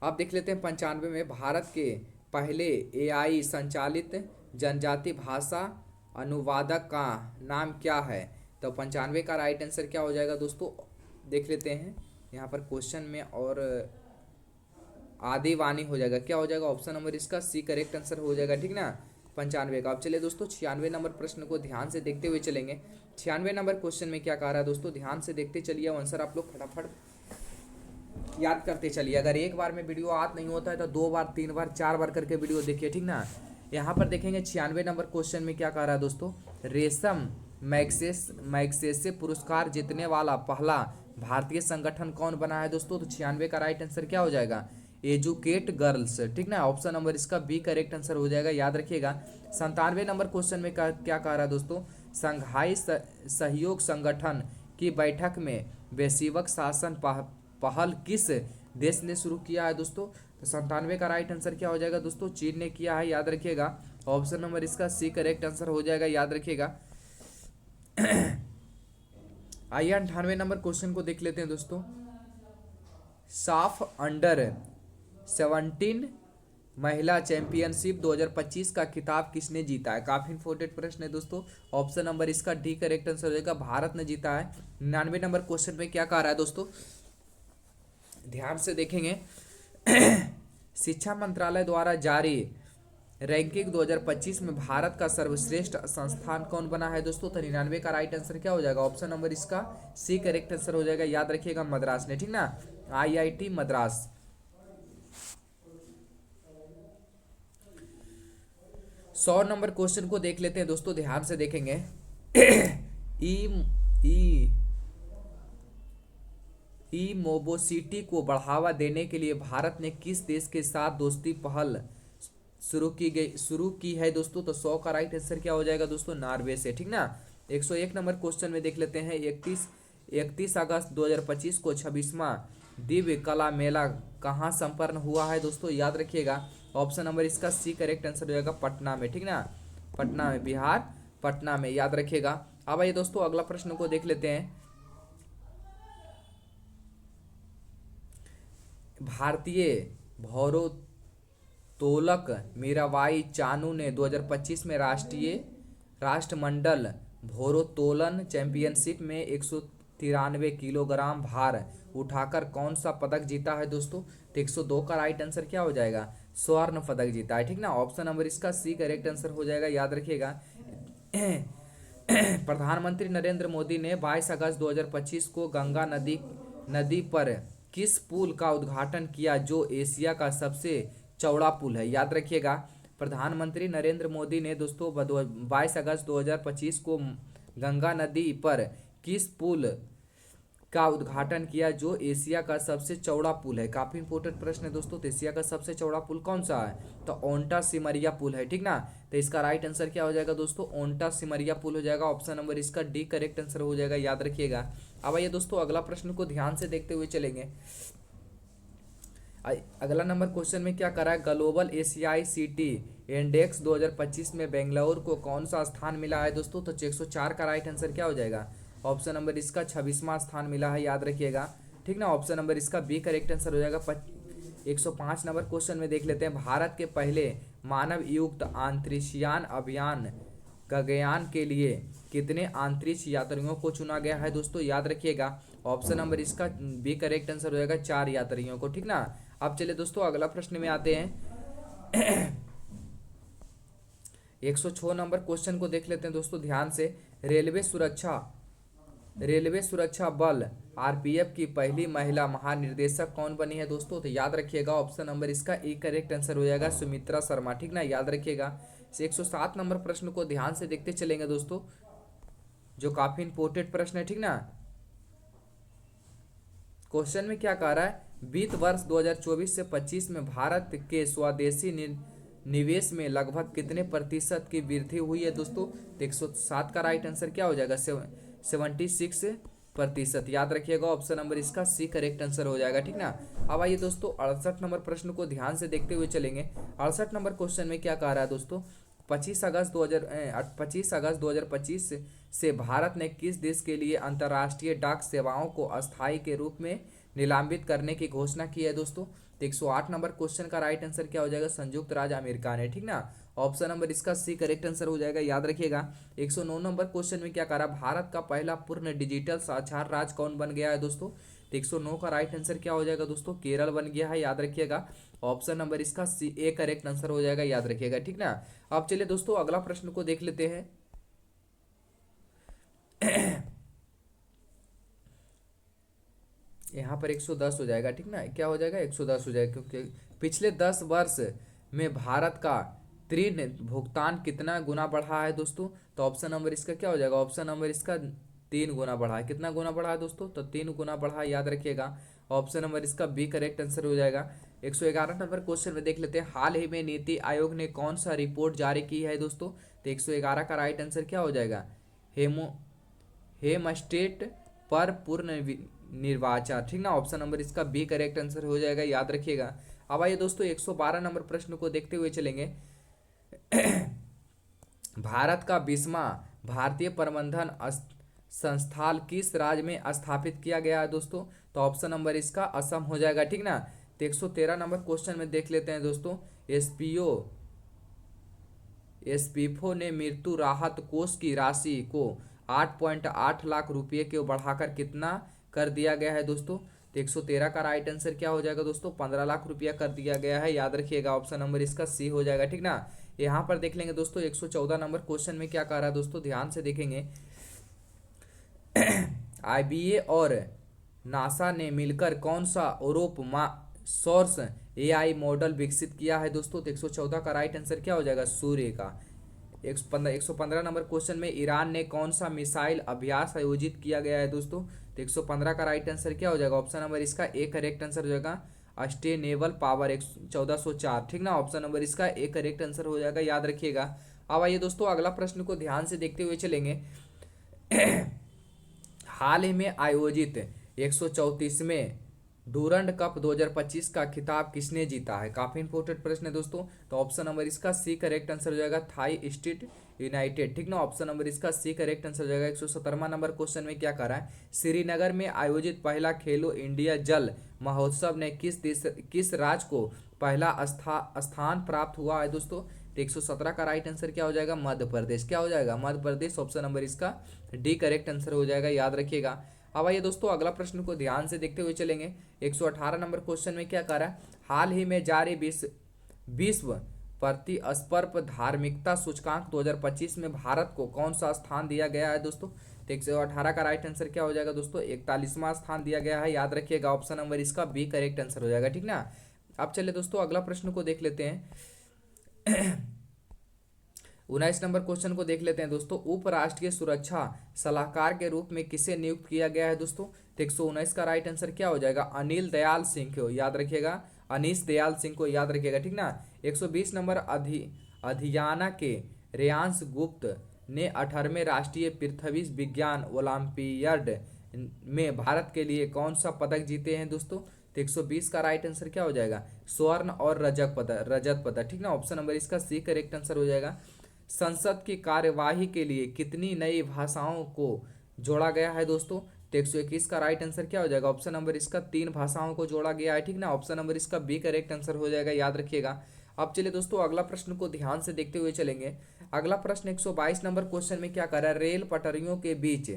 अब देख लेते हैं 95 में भारत के पहले एआई संचालित जनजाति भाषा अनुवादक का नाम क्या है? तो 95 का राइट आंसर क्या हो जाएगा दोस्तों? देख लेते हैं यहाँ पर क्वेश्चन में, और आदिवानी हो जाएगा, क्या हो जाएगा? ऑप्शन नंबर इसका सी करेक्ट आंसर हो जाएगा, ठीक ना, 95 का। अब चलिए दोस्तों 96 नंबर प्रश्न को ध्यान से देखते हुए चलेंगे। 96 नंबर क्वेश्चन में क्या कह रहा है दोस्तों? ध्यान से देखते चलिए, आंसर आप लोग फटाफट याद करते चलिए। अगर एक बार में वीडियो याद नहीं होता है तो 2 बार 3 बार 4 बार करके वीडियो देखिए, ठीक ना। यहाँ पर देखेंगे 96 नंबर क्वेश्चन में क्या कह रहा है दोस्तों? रेशम मैग्सेसे पुरस्कार जीतने वाला पहला भारतीय संगठन कौन बना है दोस्तों? तो 96 का राइट आंसर क्या हो जाएगा? एजुकेट गर्ल्स, ठीक ना, ऑप्शन नंबर इसका बी करेक्ट आंसर हो जाएगा, याद रखिएगा। 97 नंबर क्वेश्चन में क्या कह रहा है दोस्तों? संघाई सहयोग संगठन की बैठक में वैश्विक शासन पहल किस देश ने शुरू किया है दोस्तों? तो 97 का राइट आंसर क्या हो जाएगा दोस्तों? चीन ने किया है, याद रखिएगा, ऑप्शन नंबर इसका सी करेक्ट आंसर हो जाएगा, याद रखिएगा। आइए 98 नंबर क्वेश्चन को देख लेते हैं दोस्तों। साफ अंडर 17 महिला चैंपियनशिप 2025 का खिताब किसने जीता है? काफी इंपॉर्टेंट प्रश्न है दोस्तों, ऑप्शन नंबर इसका डी करेक्ट आंसर हो जाएगा, भारत ने जीता है। 99 नंबर क्वेश्चन में क्या कह रहा है दोस्तों? ध्यान से देखेंगे। शिक्षा मंत्रालय द्वारा जारी रैंकिंग 2025 में भारत का सर्वश्रेष्ठ संस्थान कौन बना है दोस्तों? तो 99 का राइट आंसर क्या हो जाएगा? ऑप्शन नंबर इसका सी करेक्ट आंसर हो जाएगा, याद रखिएगा, मद्रास ने, ठीक ना, आईआईटी मद्रास। 100 नंबर क्वेश्चन को देख लेते हैं दोस्तों, ध्यान से देखेंगे। ई मोबिलिटी को बढ़ावा देने के लिए भारत ने किस देश के साथ दोस्ती पहल शुरू की है दोस्तों? तो 100 का राइट आंसर क्या हो जाएगा दोस्तों? नॉर्वे से, ठीक ना। 101 नंबर क्वेश्चन में देख लेते हैं। 31 अगस्त 2025 को 26वां दिव्य कला मेला कहाँ संपन्न हुआ है दोस्तों? याद रखिएगा, ऑप्शन नंबर इसका सी करेक्ट आंसर हो जाएगा, पटना में, ठीक ना, पटना में, बिहार, पटना में, याद रखिएगा। अब आइए दोस्तों अगला प्रश्न को देख लेते हैं। भारतीय भारोत्तोलक मीराबाई चानू ने 2025 में राष्ट्रमंडल भारोत्तोलन चैंपियनशिप में 193 किलोग्राम भार उठाकर कौन सा पदक जीता है दोस्तों? तो 102 का राइट आंसर क्या हो जाएगा? स्वर्ण पदक जीता है, ठीक ना, ऑप्शन नंबर इसका सी करेक्ट आंसर हो जाएगा, याद रखिएगा। प्रधानमंत्री नरेंद्र मोदी ने 22 अगस्त 2025 को गंगा नदी पर किस पुल का उद्घाटन किया जो एशिया का सबसे चौड़ा पुल है? याद रखिएगा, प्रधानमंत्री नरेंद्र मोदी ने दोस्तों 22 अगस्त 2025 को गंगा नदी पर किस पुल का उद्घाटन किया जो एशिया का सबसे चौड़ा पुल है? काफी इंपॉर्टेंट प्रश्न है दोस्तों। तो एशिया का सबसे चौड़ा पुल कौन सा है? तो ओंटा सिमरिया पुल है, ठीक ना। तो इसका राइट आंसर क्या हो जाएगा दोस्तों? ओंटा सिमरिया पुल हो जाएगा, ऑप्शन नंबर इसका डी करेक्ट आंसर हो जाएगा, याद रखिएगा। अब आइए दोस्तों अगला प्रश्न को ध्यान से देखते हुए चलेंगे। अगला नंबर क्वेश्चन में क्या करा है, ग्लोबल एशियाई सिटी इंडेक्स 2025 में बेंगलुरु को कौन सा स्थान मिला है दोस्तों, तो 104 का राइट आंसर क्या हो जाएगा, ऑप्शन नंबर इसका 26वां स्थान मिला है, याद रखिएगा। ठीक ना, ऑप्शन नंबर इसका बी करेक्ट आंसर हो जाएगा। 105 नंबर क्वेश्चन में देख लेते हैं, भारत के पहले मानव युक्त अंतरिक्षयान अभियान गगनयान के लिए कितने अंतरिक्ष यात्रियों को चुना गया है दोस्तों, याद रखिएगा। ऑप्शन नंबर इसका बी करेक्ट आंसर हो जाएगा, 4 यात्रियों को। ठीक ना, अब चलिए दोस्तों अगला प्रश्न में आते हैं। 106 नंबर क्वेश्चन को देख लेते हैं दोस्तों ध्यान से। रेलवे सुरक्षा बल आरपीएफ की पहली महिला महानिर्देशक कौन बनी है दोस्तों, तो याद रखिएगा ऑप्शन नंबर इसका ए करेक्ट आंसर हो जाएगा, सुमित्रा शर्मा। ठीक ना, याद रखिएगा। 107 नंबर प्रश्न को ध्यान से देखते चलेंगे दोस्तों, जो काफी इंपोर्टेंट प्रश्न है। ठीक ना, क्वेश्चन में क्या कह रहा है, वित्त वर्ष 2024 से 25 में भारत के स्वदेशी निवेश में लगभग कितने प्रतिशत की वृद्धि हुई है दोस्तों, तो 107 का राइट आंसर क्या हो जाएगा, 76%। याद रखिएगा ऑप्शन नंबर इसका सी करेक्ट आंसर हो जाएगा। ठीक ना, अब आइए दोस्तों 68 नंबर प्रश्न को ध्यान से देखते हुए चलेंगे। 68 नंबर क्वेश्चन में क्या कह रहा है दोस्तों, 25 अगस्त 2025 से भारत ने किस देश के लिए अंतर्राष्ट्रीय डाक सेवाओं को अस्थायी के रूप में निलंबित करने की घोषणा की है दोस्तों, तो 108 नंबर क्वेश्चन का राइट आंसर क्या हो जाएगा, संयुक्त राज्य अमेरिका ने। ठीक ना, ऑप्शन नंबर इसका सी करेक्ट आंसर हो जाएगा, याद रखिएगा। 109 नंबर क्वेश्चन में क्या करा, भारत का पहला पूर्ण डिजिटल साक्षर राज्य कौन बन गया है दोस्तों, तो 109 का राइट आंसर क्या हो जाएगा दोस्तों, केरल बन गया है, याद रखिएगा। ऑप्शन नंबर इसका सी ए करेक्ट आंसर हो जाएगा, याद रखिएगा। ठीक ना, अब चलिए दोस्तों अगला प्रश्न को देख लेते हैं। यहाँ पर 110 हो जाएगा। ठीक ना, क्या हो जाएगा, 110 हो जाएगा, क्योंकि पिछले 10 वर्ष में भारत का ऋण भुगतान कितना गुना बढ़ा है दोस्तों, तो ऑप्शन नंबर इसका क्या हो जाएगा, ऑप्शन नंबर इसका 3 गुना बढ़ा है। कितना गुना बढ़ा है दोस्तों, तो 3 गुना बढ़ा है, याद रखिएगा। ऑप्शन नंबर इसका बी करेक्ट आंसर हो जाएगा। 111 नंबर क्वेश्चन में देख लेते हैं, हाल ही में नीति आयोग ने कौन सा रिपोर्ट जारी की है दोस्तों, तो 111 का राइट आंसर क्या हो जाएगा, हेमस्टेट पर पूर्ण निर्वाचन। ठीक ना, ऑप्शन नंबर इसका बी करेक्ट आंसर हो जाएगा, याद रखिएगा। अब आइए दोस्तों 112 नंबर प्रश्न को देखते हुए चलेंगे। भारत का 20वां भारतीय प्रबंधन संस्थान किस राज्य में स्थापित किया गया है दोस्तों, तो ऑप्शन नंबर इसका असम हो जाएगा। ठीक ना, तो 113 नंबर क्वेश्चन में देख लेते हैं दोस्तों, एसपीओ ने मृत्यु राहत कोष की राशि को 8.8 लाख रुपए को बढ़ाकर कितना कर दिया गया है दोस्तों, तो 113 का राइट आंसर क्या हो जाएगा दोस्तों, 15 लाख रुपया कर दिया गया है, याद रखिएगा। ऑप्शन नंबर इसका सी हो जाएगा। ठीक ना, यहाँ पर देख लेंगे दोस्तों 114 नंबर क्वेश्चन में क्या कह रहा है दोस्तों, ध्यान से देखेंगे। आईबीए और नासा ने मिलकर कौन सा सोर्स एआई मॉडल विकसित किया है दोस्तों, तो 114 का राइट आंसर क्या हो जाएगा, सूर्य का। 115 नंबर क्वेश्चन में ईरान ने कौन सा मिसाइल अभ्यास आयोजित किया गया है दोस्तों, तो 115 का राइट आंसर क्या हो जाएगा, ऑप्शन नंबर इसका ए करेक्ट आंसर हो जाएगा, अस्टे नेवल पावर 1404। ठीक ना, ऑप्शन नंबर इसका ए करेक्ट आंसर हो जाएगा, याद रखिएगा। अब आइए दोस्तों अगला प्रश्न को ध्यान से देखते हुए चलेंगे। हाल ही में आयोजित 134वें डूरंड कप 2025 का खिताब किसने जीता है, काफी इंपोर्टेंट प्रश्न है दोस्तों, तो ऑप्शन नंबर इसका सी करेक्ट आंसर हो जाएगा, थाई स्टेट यूनाइटेड। ठीक ना, ऑप्शन नंबर इसका सी करेक्ट आंसर हो जाएगा। 117वां नंबर क्वेश्चन में क्या कर रहा है, श्रीनगर में आयोजित पहला खेलो इंडिया जल महोत्सव ने किस राज्य को पहला स्थान प्राप्त हुआ है दोस्तों, तो 117 का राइट आंसर क्या हो जाएगा, मध्य प्रदेश। क्या हो जाएगा, मध्य प्रदेश। ऑप्शन नंबर इसका डी करेक्ट आंसर हो जाएगा, याद रखिएगा। अब आइए दोस्तों अगला प्रश्न को ध्यान से देखते हुए चलेंगे। 118 नंबर क्वेश्चन में क्या कह रहा है, हाल ही में जारी विश्व प्रतिस्पर्धा धार्मिकता सूचकांक 2025 में भारत को कौन सा स्थान दिया गया है दोस्तों, तो 118 का राइट आंसर क्या हो जाएगा दोस्तों, 41वां स्थान दिया गया है, याद रखिएगा। ऑप्शन नंबर इसका बी करेक्ट आंसर हो जाएगा। ठीक ना, अब चलिए दोस्तों अगला प्रश्न को देख लेते हैं। 19 नंबर क्वेश्चन को देख लेते हैं दोस्तों, उपराष्ट्रीय सुरक्षा सलाहकार के रूप में किसे नियुक्त किया गया है दोस्तों, तो 119 का राइट आंसर क्या हो जाएगा, अनिल दयाल सिंह को, याद रखिएगा, अनीश दयाल सिंह को, याद रखिएगा। ठीक ना, 120 नंबर अधियाना के रेयांश गुप्त ने 18वें राष्ट्रीय पृथ्वी विज्ञान ओलंपियाड में भारत के लिए कौन सा पदक जीते हैं दोस्तों, तो 120 का राइट आंसर क्या हो जाएगा, स्वर्ण और रजत पदक, ठीक ना। ऑप्शन नंबर इसका सी करेक्ट आंसर हो जाएगा। संसद की कार्यवाही के लिए कितनी नई भाषाओं को जोड़ा गया है दोस्तों, तो 121 का राइट आंसर क्या हो जाएगा, ऑप्शन नंबर इसका 3 भाषाओं को जोड़ा गया है, ठीक ना। ऑप्शन नंबर इसका बी करेक्ट आंसर हो जाएगा, याद रखिएगा। अब चलिए दोस्तों अगला प्रश्न को ध्यान से देखते हुए चलेंगे। अगला प्रश्न 122 नंबर क्वेश्चन में क्या कर रहा है, रेल पटरियों के बीच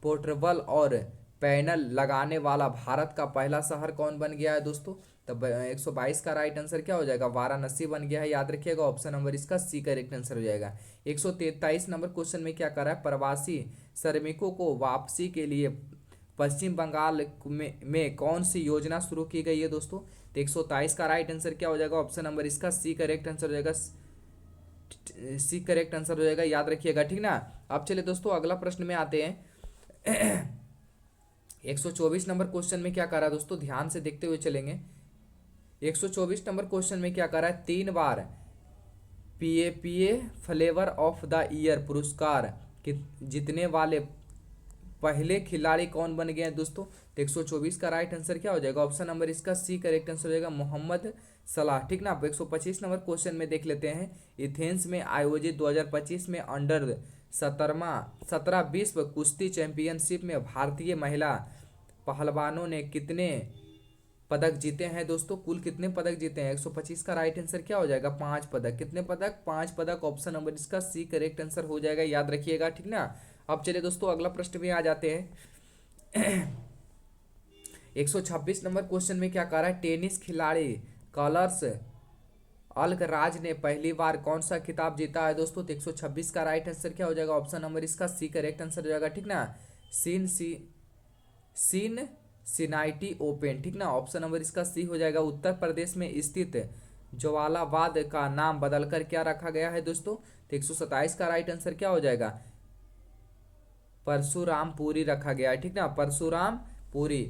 पोर्टेबल और पैनल लगाने वाला भारत का पहला शहर कौन बन गया है दोस्तों, तब 122 का राइट आंसर क्या हो जाएगा, वाराणसी बन गया है, याद रखिएगा। ऑप्शन नंबर इसका सी करेक्ट आंसर हो जाएगा। 143 नंबर क्वेश्चन में क्या कर रहा है, प्रवासी श्रमिकों को वापसी के लिए पश्चिम बंगाल में कौन सी योजना शुरू की गई है दोस्तों, तो 123 का राइट आंसर क्या हो जाएगा, ऑप्शन नंबर इसका सी करेक्ट आंसर हो जाएगा, सी करेक्ट आंसर हो जाएगा, याद रखिएगा, ठीक ना। अब चलिए दोस्तों अगला प्रश्न में आते हैं। 124 नंबर क्वेश्चन में क्या कर रहा है दोस्तों, ध्यान से देखते हुए चलेंगे। 124 नंबर क्वेश्चन में क्या कर रहा है, 3 बार पीएपीए फ्लेवर ऑफ द ईयर पुरस्कार जीतने वाले पहले खिलाड़ी कौन बन गए हैं दोस्तों, तो 124 का राइट आंसर क्या हो जाएगा, ऑप्शन नंबर इसका सी करेक्ट आंसर हो जाएगा, मोहम्मद सलाह, ठीक ना। 125 नंबर क्वेश्चन में देख लेते हैं। एथेंस में आयोजित 2025 में अंडर 17 विश्व कुश्ती चैंपियनशिप में भारतीय महिला पहलवानों ने कितने पदक जीते हैं दोस्तों, कुल कितने पदक जीते हैं, 125 का राइट आंसर क्या हो जाएगा, 5 पदक, कितने पदक, 5 पदक, ऑप्शन नंबर इसका सी करेक्ट आंसर हो जाएगा, याद रखिएगा, ठीक ना। अब चलिए दोस्तों अगला प्रश्न में आ जाते हैं। 126 नंबर क्वेश्चन में क्या कह रहा है, टेनिस खिलाड़ी कलर्स अलकराज ने पहली बार कौन सा खिताब जीता है दोस्तों, तो 126 का राइट आंसर क्या हो जाएगा, ऑप्शन नंबर इसका सी करेक्ट आंसर हो जाएगा, ठीक ना। सीन सिनाइटी ओपन, ठीक ना। ऑप्शन नंबर इसका सी हो जाएगा। उत्तर प्रदेश में स्थित जवालाबाद का नाम बदलकर क्या रखा गया है दोस्तों, तो 127 का राइट आंसर क्या हो जाएगा, परशुरामपुरी रखा गया है, ठीक ना, परशुरामपुरी।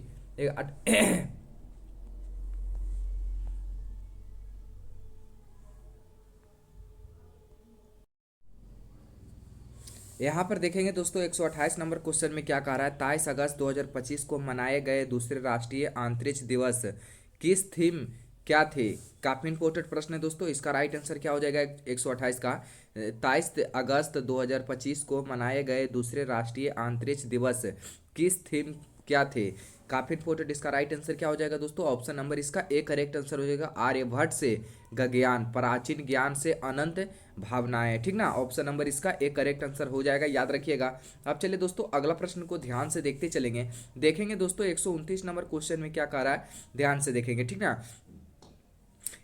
यहाँ पर देखेंगे दोस्तों 128 नंबर क्वेश्चन में क्या कह रहा है, 23 अगस्त 2025 को मनाए गए दूसरे राष्ट्रीय अंतरिक्ष दिवस किस थीम क्या थे, काफी इंपोर्टेंट प्रश्न है दोस्तों। इसका राइट आंसर क्या हो जाएगा 128 का, 23 अगस्त 2025 को मनाए गए दूसरे राष्ट्रीय अंतरिक्ष दिवस किस थीम क्या थे, काफी इंपोर्टेंट। इसका राइट आंसर क्या हो जाएगा दोस्तों, ऑप्शन नंबर इसका ए करेक्ट आंसर हो जाएगा, आर्यभट्ट से गगयान, प्राचीन ज्ञान से अनंत भावनाएं, ठीक ना। ऑप्शन नंबर इसका एक करेक्ट आंसर हो जाएगा, याद रखिएगा। अब चलिए दोस्तों अगला प्रश्न को ध्यान से देखते चलेंगे। देखेंगे दोस्तों 129 नंबर क्वेश्चन में क्या कह रहा है, ध्यान से देखेंगे, ठीक ना।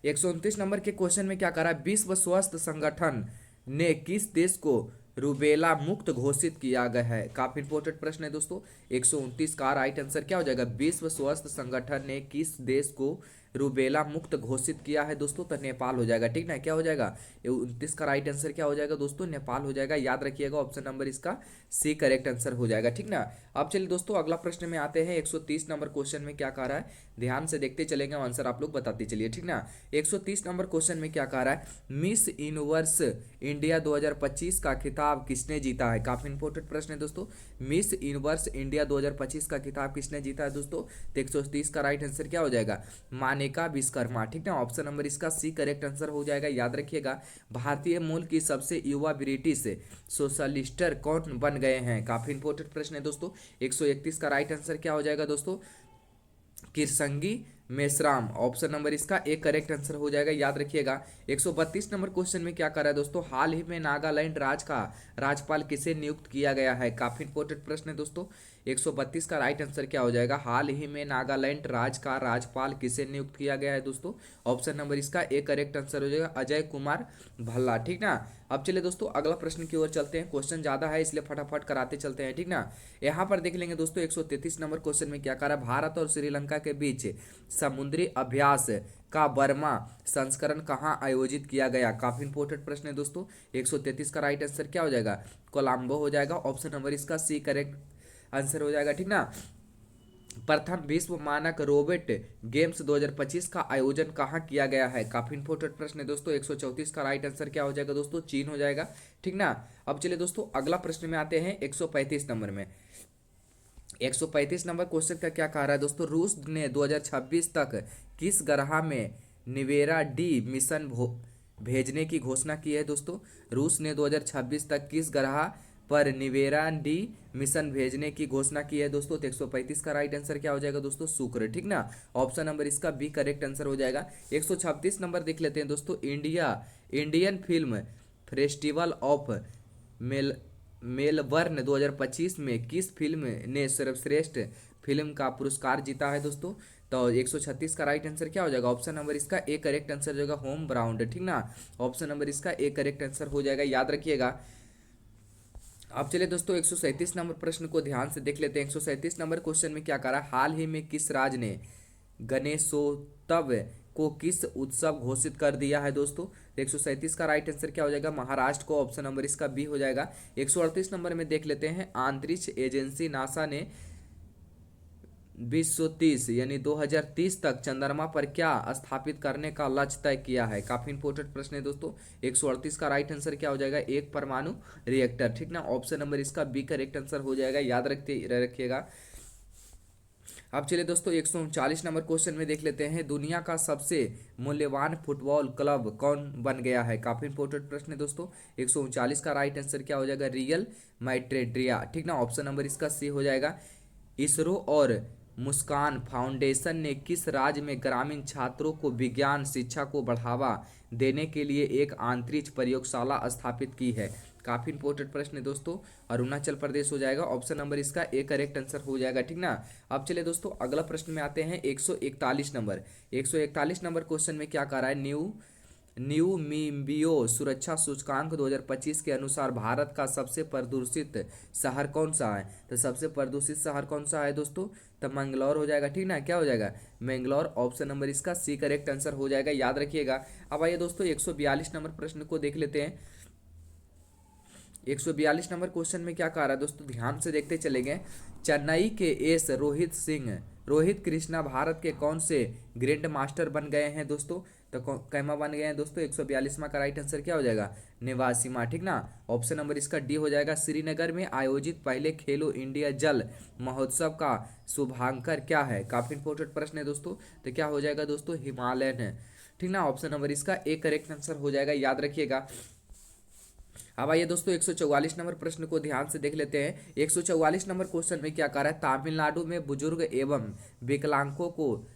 129 नंबर के क्वेश्चन में क्या कह रहा है, विश्व स्वास्थ्य संगठन ने किस देश को रूबेला मुक्त घोषित किया गया है, काफी इंपोर्टेंट प्रश्न है दोस्तों। 129 का राइट आंसर क्या हो जाएगा, विश्व स्वास्थ्य संगठन ने किस देश को रूबेला मुक्त घोषित किया है दोस्तों, तो नेपाल हो जाएगा, ठीक ना। क्या हो जाएगा, 29 का राइट आंसर क्या हो जाएगा दोस्तों, नेपाल हो जाएगा, याद रखिएगा। ऑप्शन नंबर इसका सी करेक्ट आंसर हो जाएगा, ठीक ना। अब चलिए दोस्तों अगला प्रश्न में आते हैं। 130 नंबर क्वेश्चन में क्या कह रहा है, ध्यान से देखते चलेंगे, आंसर आप लोग बताते चलिए, ठीक ना। 130 नंबर क्वेश्चन में क्या कह रहा है, मिस यूनिवर्स इंडिया 2025 का खिताब किसने जीता है, काफी इंपोर्टेंट प्रश्न है दोस्तों। मिस यूनिवर्स इंडिया 2025 का खिताब किसने जीता है दोस्तों, तो 130 का राइट आंसर क्या हो जाएगा, मानिका विश्वकर्मा, ठीक ना। ऑप्शन नंबर इसका सी करेक्ट आंसर हो जाएगा, याद रखिएगा। भारतीय मूल की सबसे युवा ब्रिटिश सोशलिस्ट कौन बन गए हैं, काफी इंपोर्टेंट प्रश्न है दोस्तों। 131 का राइट आंसर क्या हो जाएगा दोस्तों, किरसंगी मेश्राम, ऑप्शन नंबर इसका एक करेक्ट आंसर हो जाएगा, याद रखिएगा। 132 नंबर क्वेश्चन में क्या कर रहा है दोस्तों, हाल ही में नागालैंड राज्य का राज्यपाल किसे नियुक्त किया गया है, काफी इंपोर्टेंट प्रश्न है दोस्तों। 132 का राइट आंसर क्या हो जाएगा, हाल ही में नागालैंड राज्य का राज्यपाल किसे नियुक्त किया गया है दोस्तों, ऑप्शन नंबर इसका एक करेक्ट आंसर हो जाएगा, अजय कुमार भल्ला, ठीक ना। अब चलिए दोस्तों अगला प्रश्न की ओर चलते हैं, क्वेश्चन ज्यादा है इसलिए फटाफट कराते चलते हैं, ठीक ना। यहाँ पर देख लेंगे दोस्तों 133 नंबर क्वेश्चन में क्या करा, भारत और श्रीलंका के बीच समुद्री अभ्यास का बर्मा संस्करण कहाँ आयोजित किया गया, काफी इंपोर्टेंट प्रश्न है दोस्तों। 133 का राइट आंसर क्या हो जाएगा, कोलंबो हो जाएगा, ऑप्शन नंबर इसका सी करेक्ट आंसर हो जाएगा, ठीक ना। प्रथम विश्व मानक रोबोट गेम्स 2025 का आयोजन कहाँ किया गया है, काफी इंपोर्टेंट प्रश्न है दोस्तों। 134 का राइट आंसर क्या हो जाएगा दोस्तों, चीन हो जाएगा, ठीक ना। अब चलिए दोस्तों अगला प्रश्न में आते हैं 135 नंबर में। 135 नंबर क्वेश्चन का क्या कह रहा है दोस्तों, रूस ने 2026 तक किस ग्रह में निवेरा डी मिशन भेजने की घोषणा की है दोस्तों। रूस ने 2026 तक किस ग्रह पर निवेरा डी मिशन भेजने की घोषणा की है दोस्तों। तो 135 का राइट आंसर क्या हो जाएगा दोस्तों, शुक्र, ठीक ना। ऑप्शन नंबर इसका बी करेक्ट आंसर हो जाएगा। 136 नंबर देख लेते हैं दोस्तों, Indian film festival of male Melbourne 2025 में किस फिल्म ने सर्वश्रेष्ठ फिल्म का पुरस्कार जीता है दोस्तों। तो 136 का राइट आंसर क्या हो जाएगा, ऑप्शन नंबर इसका ए करेक्ट आंसर हो जाएगा, होम ब्राउंड, ठीक ना। ऑप्शन नंबर इसका ए करेक्ट आंसर हो जाएगा, याद रखिएगा। अब चलिए दोस्तों 137 नंबर प्रश्न को ध्यान से देख लेते हैं। 137 नंबर क्वेश्चन में क्या करा, हाल ही में किस राज्य ने गणेशोत्सव को किस उत्सव घोषित कर दिया है दोस्तों। 137 का राइट आंसर क्या हो जाएगा, महाराष्ट्र को, ऑप्शन नंबर इसका बी हो जाएगा। 138 नंबर में देख लेते हैं, अंतरिक्ष एजेंसी नासा ने 2030 यानी 2030 तक चंद्रमा पर क्या स्थापित करने का लक्ष्य तय किया है। काफी इंपोर्टेंट प्रश्न है दोस्तों। 138 का राइट आंसर क्या हो जाएगा, एक परमाणु रिएक्टर, ठीक ना। ऑप्शन नंबर इसका बी करेक्ट आंसर हो जाएगा, याद रखिएगा। अब चलिए दोस्तों 139 नंबर क्वेश्चन में देख लेते हैं, दुनिया का सबसे मूल्यवान फुटबॉल क्लब कौन बन गया है। काफी इंपोर्टेंट प्रश्न है दोस्तों। 139 का राइट आंसर क्या हो जाएगा, रियल मैड्रिड, ठीक ना। ऑप्शन नंबर इसका सी हो जाएगा। इसरो और मुस्कान फाउंडेशन ने किस राज्य में ग्रामीण छात्रों को विज्ञान शिक्षा को बढ़ावा देने के लिए एक अंतरिक्ष प्रयोगशाला स्थापित की है। काफी इंपोर्टेंट प्रश्न है दोस्तों, अरुणाचल प्रदेश हो जाएगा। ऑप्शन नंबर इसका ए करेक्ट आंसर हो जाएगा, ठीक ना। अब चलिए दोस्तों अगला प्रश्न में आते हैं। 141 नंबर 141 नंबर क्वेश्चन में क्या कह रहा है, न्यू मीबियो सुरक्षा सूचकांक 2025 के अनुसार भारत का सबसे प्रदूषित शहर कौन सा है। तो सबसे प्रदूषित शहर कौन सा है दोस्तों, तो मंगलौर हो जाएगा, ठीक ना। क्या हो जाएगा, मैंगलोर, ऑप्शन नंबर इसका सी करेक्ट आंसर हो जाएगा, याद रखिएगा। अब आइए दोस्तों 142 नंबर प्रश्न को देख लेते हैं। 142 नंबर क्वेश्चन में क्या कह रहा है दोस्तों, ध्यान से देखते चलेंगे। चेन्नई के एस रोहित कृष्णा भारत के कौन से ग्रैंड मास्टर बन गए हैं दोस्तों। तो कैमा बन गए हैं दोस्तों। 142वां का राइट आंसर क्या हो जाएगा, निवासिमा, ठीक ना। ऑप्शन नंबर इसका डी हो जाएगा। श्रीनगर में आयोजित पहले खेलो इंडिया जल महोत्सव का शुभांकर क्या है। काफी इंपोर्टेंट प्रश्न है दोस्तों। तो क्या हो जाएगा दोस्तों, हिमालयन है, ठीक ना। ऑप्शन नंबर इसका ए करेक्ट आंसर हो जाएगा, याद रखिएगा। अब आइए दोस्तों 144 नंबर प्रश्न को ध्यान से देख लेते हैं। 144 नंबर क्वेश्चन में क्या कह रहा है, तमिलनाडु में बुजुर्ग एवं विकलांगों को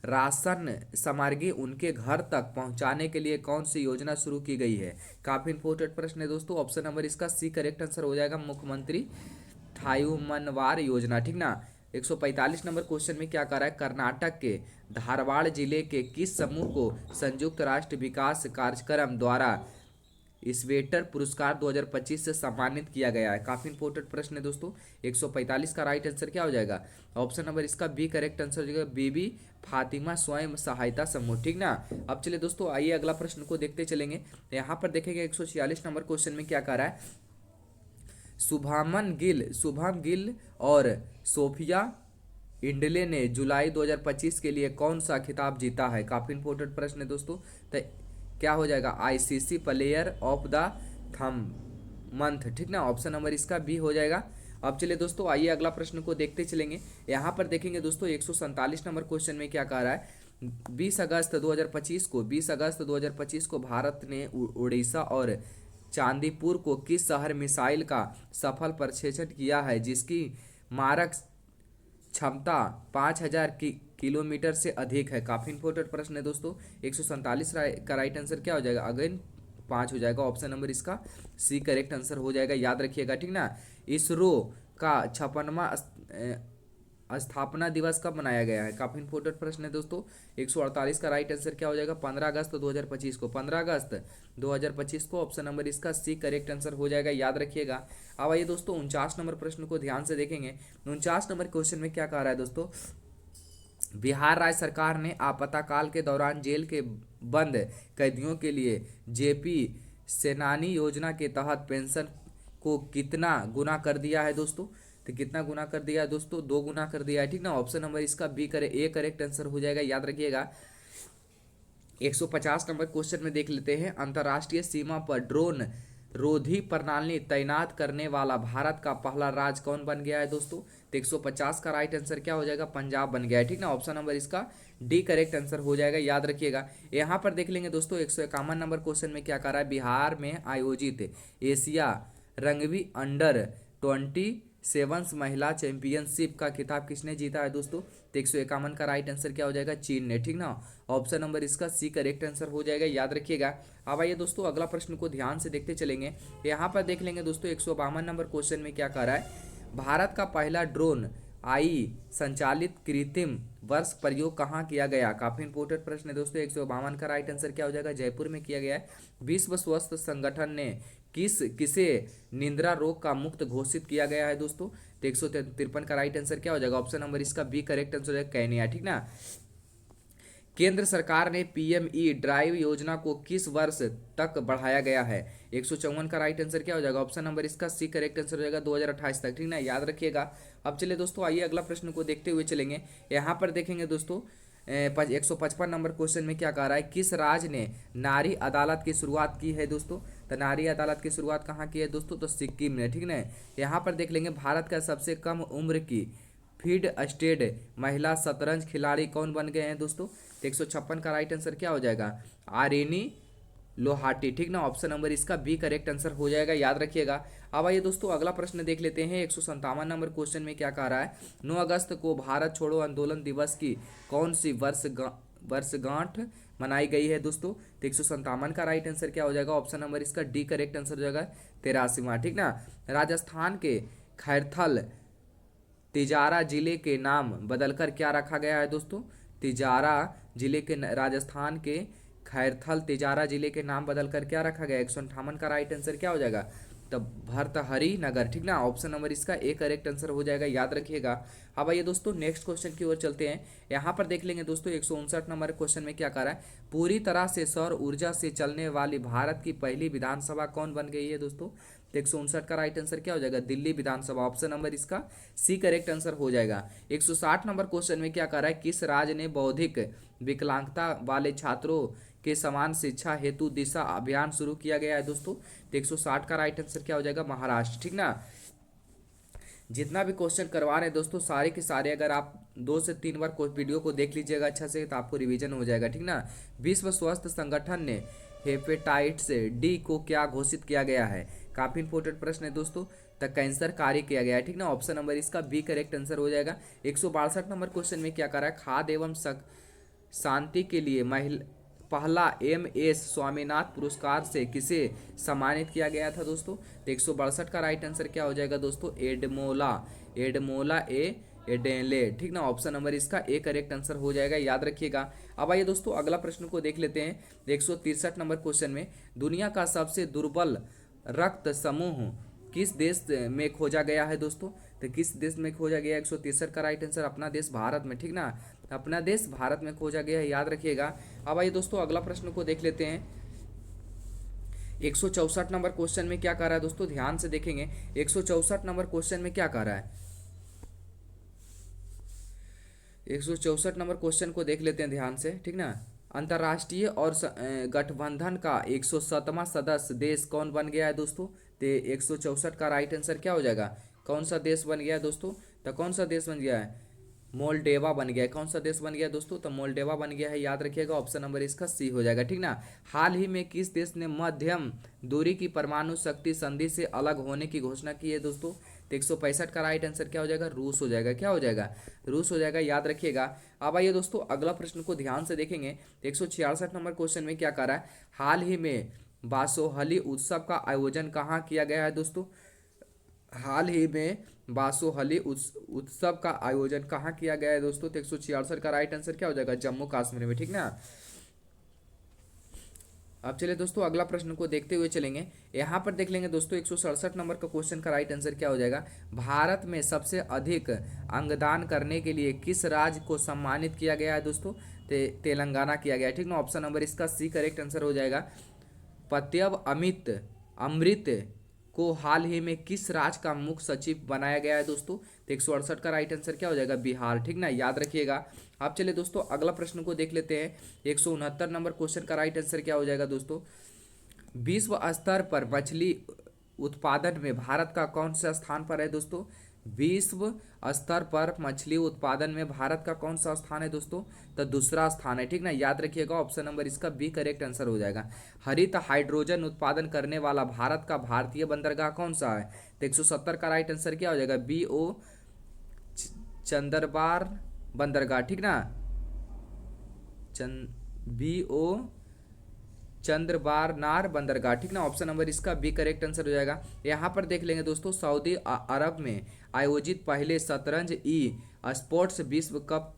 राशन सामग्री उनके घर तक पहुंचाने के लिए कौन सी योजना शुरू की गई है। काफी इंपोर्टेंट प्रश्न है दोस्तों। ऑप्शन नंबर इसका सी करेक्ट आंसर हो जाएगा, मुख्यमंत्री थायुमनवार योजना, ठीक ना। 145 नंबर क्वेश्चन में क्या कर रहा है, कर्नाटक के धारवाड़ जिले के किस समूह को संयुक्त राष्ट्र विकास कार्यक्रम द्वारा स्वेटर पुरस्कार 2025 से सम्मानित किया गया है। काफी इंपोर्टेंट प्रश्न है दोस्तों। 145 का राइट आंसर क्या हो जाएगा, ऑप्शन नंबर इसका बी करेक्ट आंसर हो जाएगा, बीबी फातिमा स्वयं सहायता समूह, ठीक ना। अब चलिए दोस्तों आइए अगला प्रश्न को देखते चलेंगे। यहाँ पर देखेंगे 146 नंबर क्वेश्चन में क्या कह रहा है, शुभम गिल और सोफिया इंडले ने जुलाई 2025 के लिए कौन सा खिताब जीता है। काफी इंपोर्टेंट प्रश्न है दोस्तों। तो क्या हो जाएगा, ICC player of the month, ठीक ना। ऑप्शन नंबर इसका बी हो जाएगा। अब चलिए दोस्तों आइए अगला प्रश्न को देखते चलेंगे। यहाँ पर देखेंगे दोस्तों 147 नंबर क्वेश्चन में क्या कह रहा है, 20 अगस्त 2025 को भारत ने उड़ीसा और चांदीपुर को किस शहर मिसाइल का सफल प्रक्षेपण किया है जिसकी मारक क्षमता 5000 किलोमीटर से अधिक है। काफी इंपोर्टेंट प्रश्न है दोस्तों। 147 का राइट आंसर क्या हो जाएगा, अगेन 5 हो जाएगा। ऑप्शन नंबर इसका सी करेक्ट आंसर हो जाएगा, याद रखिएगा, ठीक ना। इसरो का 56वां स्थापना दिवस कब मनाया गया है। काफी इंपोर्टेंट प्रश्न है दोस्तों। 148 का राइट आंसर क्या हो जाएगा, 15 अगस्त 2025 को, 15 अगस्त 2025 को, ऑप्शन नंबर इसका सी करेक्ट आंसर हो जाएगा, याद रखिएगा। अब आइए दोस्तों 49 नंबर प्रश्न को ध्यान से देखेंगे। 49 नंबर क्वेश्चन में क्या कह रहा है दोस्तों, बिहार राज्य सरकार ने आपातकाल के दौरान जेल के बंद कैदियों के लिए जेपी सेनानी योजना के तहत पेंशन को कितना गुना कर दिया है दोस्तों। तो कितना गुना कर दिया है दोस्तों, 2 गुना कर दिया है, ठीक ना। ऑप्शन नंबर इसका बी करे ए करेक्ट आंसर हो जाएगा, याद रखिएगा। 150 नंबर क्वेश्चन में देख लेते हैं, अंतर्राष्ट्रीय सीमा पर ड्रोन रोधी प्रणाली तैनात करने वाला भारत का पहला राज्य कौन बन गया है दोस्तों? तो 150 का राइट आंसर क्या हो जाएगा? पंजाब बन गया है, ठीक ना। ऑप्शन नंबर इसका डी करेक्ट आंसर हो जाएगा, याद रखिएगा। यहाँ पर देख लेंगे दोस्तों 151 नंबर क्वेश्चन में क्या कह रहा है, बिहार में आयोजित एशिया रंगबी अंडर 27 महिला चैंपियनशिप का खिताब किसने जीता है दोस्तों? तो 151 का राइट आंसर क्या हो जाएगा? चीन ने, ठीक ना। ऑप्शन नंबर इसका सी करेक्ट आंसर हो जाएगा, याद रखिएगा। अब आइए दोस्तों अगला प्रश्न को ध्यान से देखते चलेंगे। यहाँ पर देख लेंगे दोस्तों 152 नंबर क्वेश्चन में क्या कह रहा है, भारत का पहला ड्रोन आई संचालित कृत्रिम वर्ष प्रयोग कहाँ किया गया? काफी इंपोर्टेंट प्रश्न है दोस्तों। 152 का राइट आंसर क्या हो जाएगा? जयपुर में किया गया है। विश्व स्वास्थ्य संगठन ने किसे निद्रा रोग का मुक्त घोषित किया गया है दोस्तों? तो 153 का राइट आंसर क्या हो जाएगा? ऑप्शन नंबर इसका बी करेक्ट आंसर है, केन्या, ठीक ना। केंद्र सरकार ने पीएमई ड्राइव योजना को किस वर्ष तक बढ़ाया गया है? 154 का राइट आंसर क्या हो जाएगा? ऑप्शन नंबर इसका सी करेक्ट आंसर हो जाएगा, 2028 तक, ठीक ना, याद रखिएगा। अब चलिए दोस्तों आइए अगला प्रश्न को देखते हुए चलेंगे। यहाँ पर देखेंगे दोस्तों 155 नंबर क्वेश्चन में क्या कह रहा है, किस राज्य ने नारी अदालत की शुरुआत की है दोस्तों? तो नारी अदालत की शुरुआत कहाँ की है दोस्तों? तो सिक्किम ने, ठीक ना। यहाँ पर देख लेंगे भारत का सबसे कम उम्र की फीड स्टेट महिला शतरंज खिलाड़ी कौन बन गए हैं दोस्तों? तो 156 का राइट आंसर क्या हो जाएगा? आरेनी लोहाटी, ठीक ना। ऑप्शन नंबर इसका बी करेक्ट आंसर हो जाएगा, याद रखिएगा। अब आइए दोस्तों अगला प्रश्न देख लेते हैं। 157 नंबर क्वेश्चन में क्या कह रहा है, 9 अगस्त को भारत छोड़ो आंदोलन दिवस की कौन सी वर्षगांठ मनाई गई है दोस्तों? तो 157 का राइट आंसर क्या हो जाएगा? ऑप्शन नंबर इसका डी करेक्ट आंसर हो जाएगा, 83वां, ठीक ना। राजस्थान के खैरथल तिजारा जिले के नाम बदलकर क्या रखा गया है दोस्तों? तिजारा जिले के राजस्थान के खैरथल तिजारा जिले के नाम बदलकर क्या रखा गया? 158 का राइट आंसर क्या हो जाएगा? तब भर्तहरि नगर, ठीक ना। ऑप्शन नंबर इसका ए करेक्ट आंसर हो जाएगा, याद रखिएगा। अब आइए दोस्तों नेक्स्ट क्वेश्चन की ओर चलते हैं। यहाँ पर देख लेंगे दोस्तों 159 नंबर क्वेश्चन में क्या कह रहा है, पूरी तरह से सौर ऊर्जा से चलने वाली भारत की पहली विधानसभा कौन बन गई है दोस्तों? तो 159 का राइट आंसर क्या हो जाएगा? दिल्ली विधानसभा, ऑप्शन नंबर इसका सी करेक्ट आंसर हो जाएगा। 160 नंबर क्वेश्चन में क्या कह रहा है, किस राज्य ने बौद्धिक विकलांगता वाले छात्रों के समान शिक्षा हेतु दिशा अभियान शुरू किया गया है दोस्तों? तो 160 का राइट आंसर क्या हो जाएगा? महाराष्ट्र, ठीक ना। जितना भी क्वेश्चन करवा रहे हैं दोस्तों सारे के सारे अगर आप 2 से 3 बार वीडियो को देख लीजिएगा अच्छा से तो आपको रिवीजन हो जाएगा, ठीक ना। विश्व स्वास्थ्य संगठन ने हेपेटाइटिस डी को क्या घोषित किया गया है? काफी इंपोर्टेंट प्रश्न है दोस्तों। तो कैंसर कार्य किया गया है, ठीक ना। ऑप्शन नंबर इसका बी करेक्ट आंसर हो जाएगा। 162 नंबर क्वेश्चन में क्या कर रहा है, खाद्य एवं शांति के लिए पहला MS स्वामीनाथ पुरस्कार से किसे सम्मानित किया गया था दोस्तों? तो 162 का राइट आंसर क्या हो जाएगा दोस्तों? एडमोला एडेले, ठीक ना। ऑप्शन नंबर इसका ए करेक्ट आंसर हो जाएगा, याद रखिएगा। अब आइए दोस्तों अगला प्रश्न को देख लेते हैं। 163 नंबर क्वेश्चन में दुनिया का सबसे दुर्बल रक्त समूह किस देश में खोजा गया है दोस्तों? तो किस देश में खोजा गया? 163 का राइट आंसर अपना देश भारत में, ठीक ना। अपना देश भारत में खोजा गया है, याद रखिएगा। अब आइए दोस्तों अगला प्रश्न को देख लेते हैं। 164 नंबर क्वेश्चन में क्या कह रहा है दोस्तों, ध्यान से देखेंगे। 164 नंबर क्वेश्चन में क्या कह रहा है, 164 नंबर क्वेश्चन को देख लेते हैं ध्यान से, ठीक ना। अंतर्राष्ट्रीय और गठबंधन का 107वां सदस्य देश कौन बन गया है दोस्तों? तो 164 का राइट आंसर क्या हो जाएगा? कौन सा देश बन गया है दोस्तों? तो कौन सा देश बन गया है? मोल्डेवा बन गया है। कौन सा देश बन गया दोस्तों? तो मोल्डेवा बन गया है, याद रखिएगा। ऑप्शन नंबर इसका सी हो जाएगा, ठीक ना। हाल ही में किस देश ने मध्यम दूरी की परमाणु शक्ति संधि से अलग होने की घोषणा की है दोस्तों? तो 165 का राइट आंसर क्या हो जाएगा? रूस हो जाएगा। क्या हो जाएगा? रूस हो जाएगा, याद रखिएगा। अब आइए दोस्तों अगला प्रश्न को ध्यान से देखेंगे। 166 नंबर क्वेश्चन में क्या कर रहा है, हाल ही में बासोहली उत्सव का आयोजन कहाँ किया गया है दोस्तों? हाल ही में बासोहली उत्सव का आयोजन कहाँ किया गया है दोस्तों? तो 166 का राइट आंसर क्या हो जाएगा? जम्मू कश्मीर में, ठीक ना। अब चलिए दोस्तों अगला प्रश्न को देखते हुए चलेंगे। यहाँ पर देख लेंगे दोस्तों 167 नंबर का क्वेश्चन का राइट आंसर क्या हो जाएगा? भारत में सबसे अधिक अंगदान करने के लिए किस राज्य को सम्मानित किया गया है दोस्तों? तेलंगाना किया गया है, ठीक ना। ऑप्शन नंबर इसका सी करेक्ट आंसर हो जाएगा। पत्यव अमृत को हाल ही में किस राज्य का मुख्य सचिव बनाया गया है दोस्तों? तो 168 का राइट आंसर क्या हो जाएगा? बिहार, ठीक ना, याद रखिएगा। अब चलिए दोस्तों अगला प्रश्न को देख लेते हैं। 169 नंबर क्वेश्चन का राइट आंसर क्या हो जाएगा दोस्तों? विश्व स्तर पर मछली उत्पादन में भारत का कौन सा स्थान पर है दोस्तों? विश्व स्तर पर मछली उत्पादन में भारत का कौन सा स्थान है दोस्तों? तो दूसरा स्थान है, ठीक ना, याद रखिएगा। ऑप्शन नंबर इसका बी करेक्ट आंसर हो जाएगा। हरित हाइड्रोजन उत्पादन करने वाला भारत का भारतीय बंदरगाह कौन सा है? तो 170 का राइट आंसर क्या हो जाएगा? बी ओ चंदरबार बंदरगाह, ठीक ना, बी ओ चंद्रबारनार बंदरगाह, ठीक ना। ऑप्शन नंबर इसका बी करेक्ट आंसर हो जाएगा। यहाँ पर देख लेंगे दोस्तों, सऊदी अरब में आयोजित पहले शतरंज ई स्पोर्ट्स विश्व कप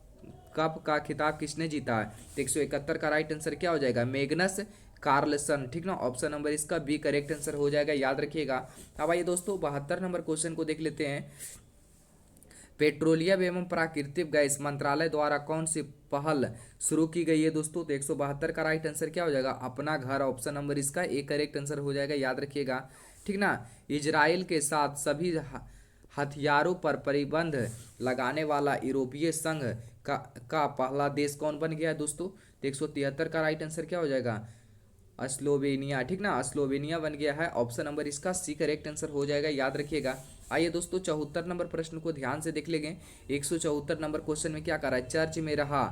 कप का खिताब किसने जीता है? 171 का राइट आंसर क्या हो जाएगा? मैग्नस कार्लसन, ठीक ना। ऑप्शन नंबर इसका बी करेक्ट आंसर हो जाएगा, याद रखिएगा। अब आइए दोस्तों 72 नंबर क्वेश्चन को देख लेते हैं। पेट्रोलियम एवं प्राकृतिक गैस मंत्रालय द्वारा कौन सी पहल शुरू की गई है दोस्तों? तो 172 का राइट आंसर क्या हो जाएगा? अपना घर। ऑप्शन नंबर इसका ए करेक्ट आंसर हो जाएगा, याद रखिएगा, ठीक ना। इजराइल के साथ सभी हथियारों पर प्रतिबंध लगाने वाला यूरोपीय संघ का पहला देश कौन बन गया है दोस्तों? तो 173 का राइट आंसर क्या हो जाएगा? स्लोवेनिया, ठीक ना, स्लोवेनिया बन गया है। ऑप्शन नंबर इसका सी करेक्ट आंसर हो जाएगा, याद रखिएगा। आइए दोस्तों 74 नंबर प्रश्न को ध्यान से देख लेंगे। 174 नंबर क्वेश्चन में क्या कर रहा है? चर्च में रहा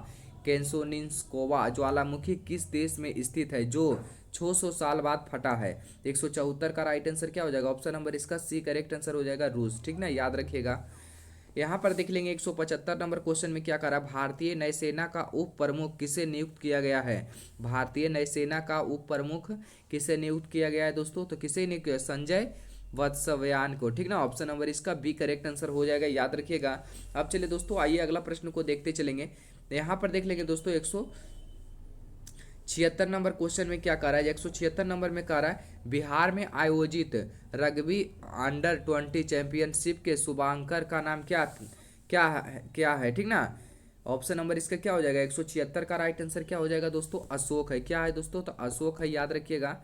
केन्सोनिन्स्कोवा ज्वालामुखी किस देश में स्थित है जो 600 साल बाद फटा है? 174 का राइट आंसर क्या हो जाएगा? ऑप्शन नंबर इसका सी करेक्ट आंसर हो जाएगा, रूस, ठीक ना, याद रखिएगा। यहाँ पर देख लेंगे 175 नंबर क्वेश्चन में क्या करा? भारतीय नौसेना का उप प्रमुख किसे नियुक्त किया गया है? भारतीय नौसेना का उप प्रमुख किसे नियुक्त किया गया है दोस्तों? तो किसे नियुक्त किया? संजय वत्सव्यान को, ठीक ना। ऑप्शन नंबर इसका बी करेक्ट आंसर हो जाएगा, याद रखिएगा। अब चलिए दोस्तों आइए अगला प्रश्न को देखते चलेंगे। यहाँ पर देख लेंगे दोस्तों 176 नंबर क्वेश्चन में क्या कह रहा है? 176 नंबर में कह रहा है बिहार में आयोजित रग्बी अंडर 20 चैंपियनशिप के शुभांकर का नाम क्या है, ठीक ना। ऑप्शन नंबर इसका क्या हो जाएगा? 176 का राइट आंसर क्या हो जाएगा दोस्तों? अशोक है। क्या है दोस्तों? तो अशोक है, याद रखिएगा,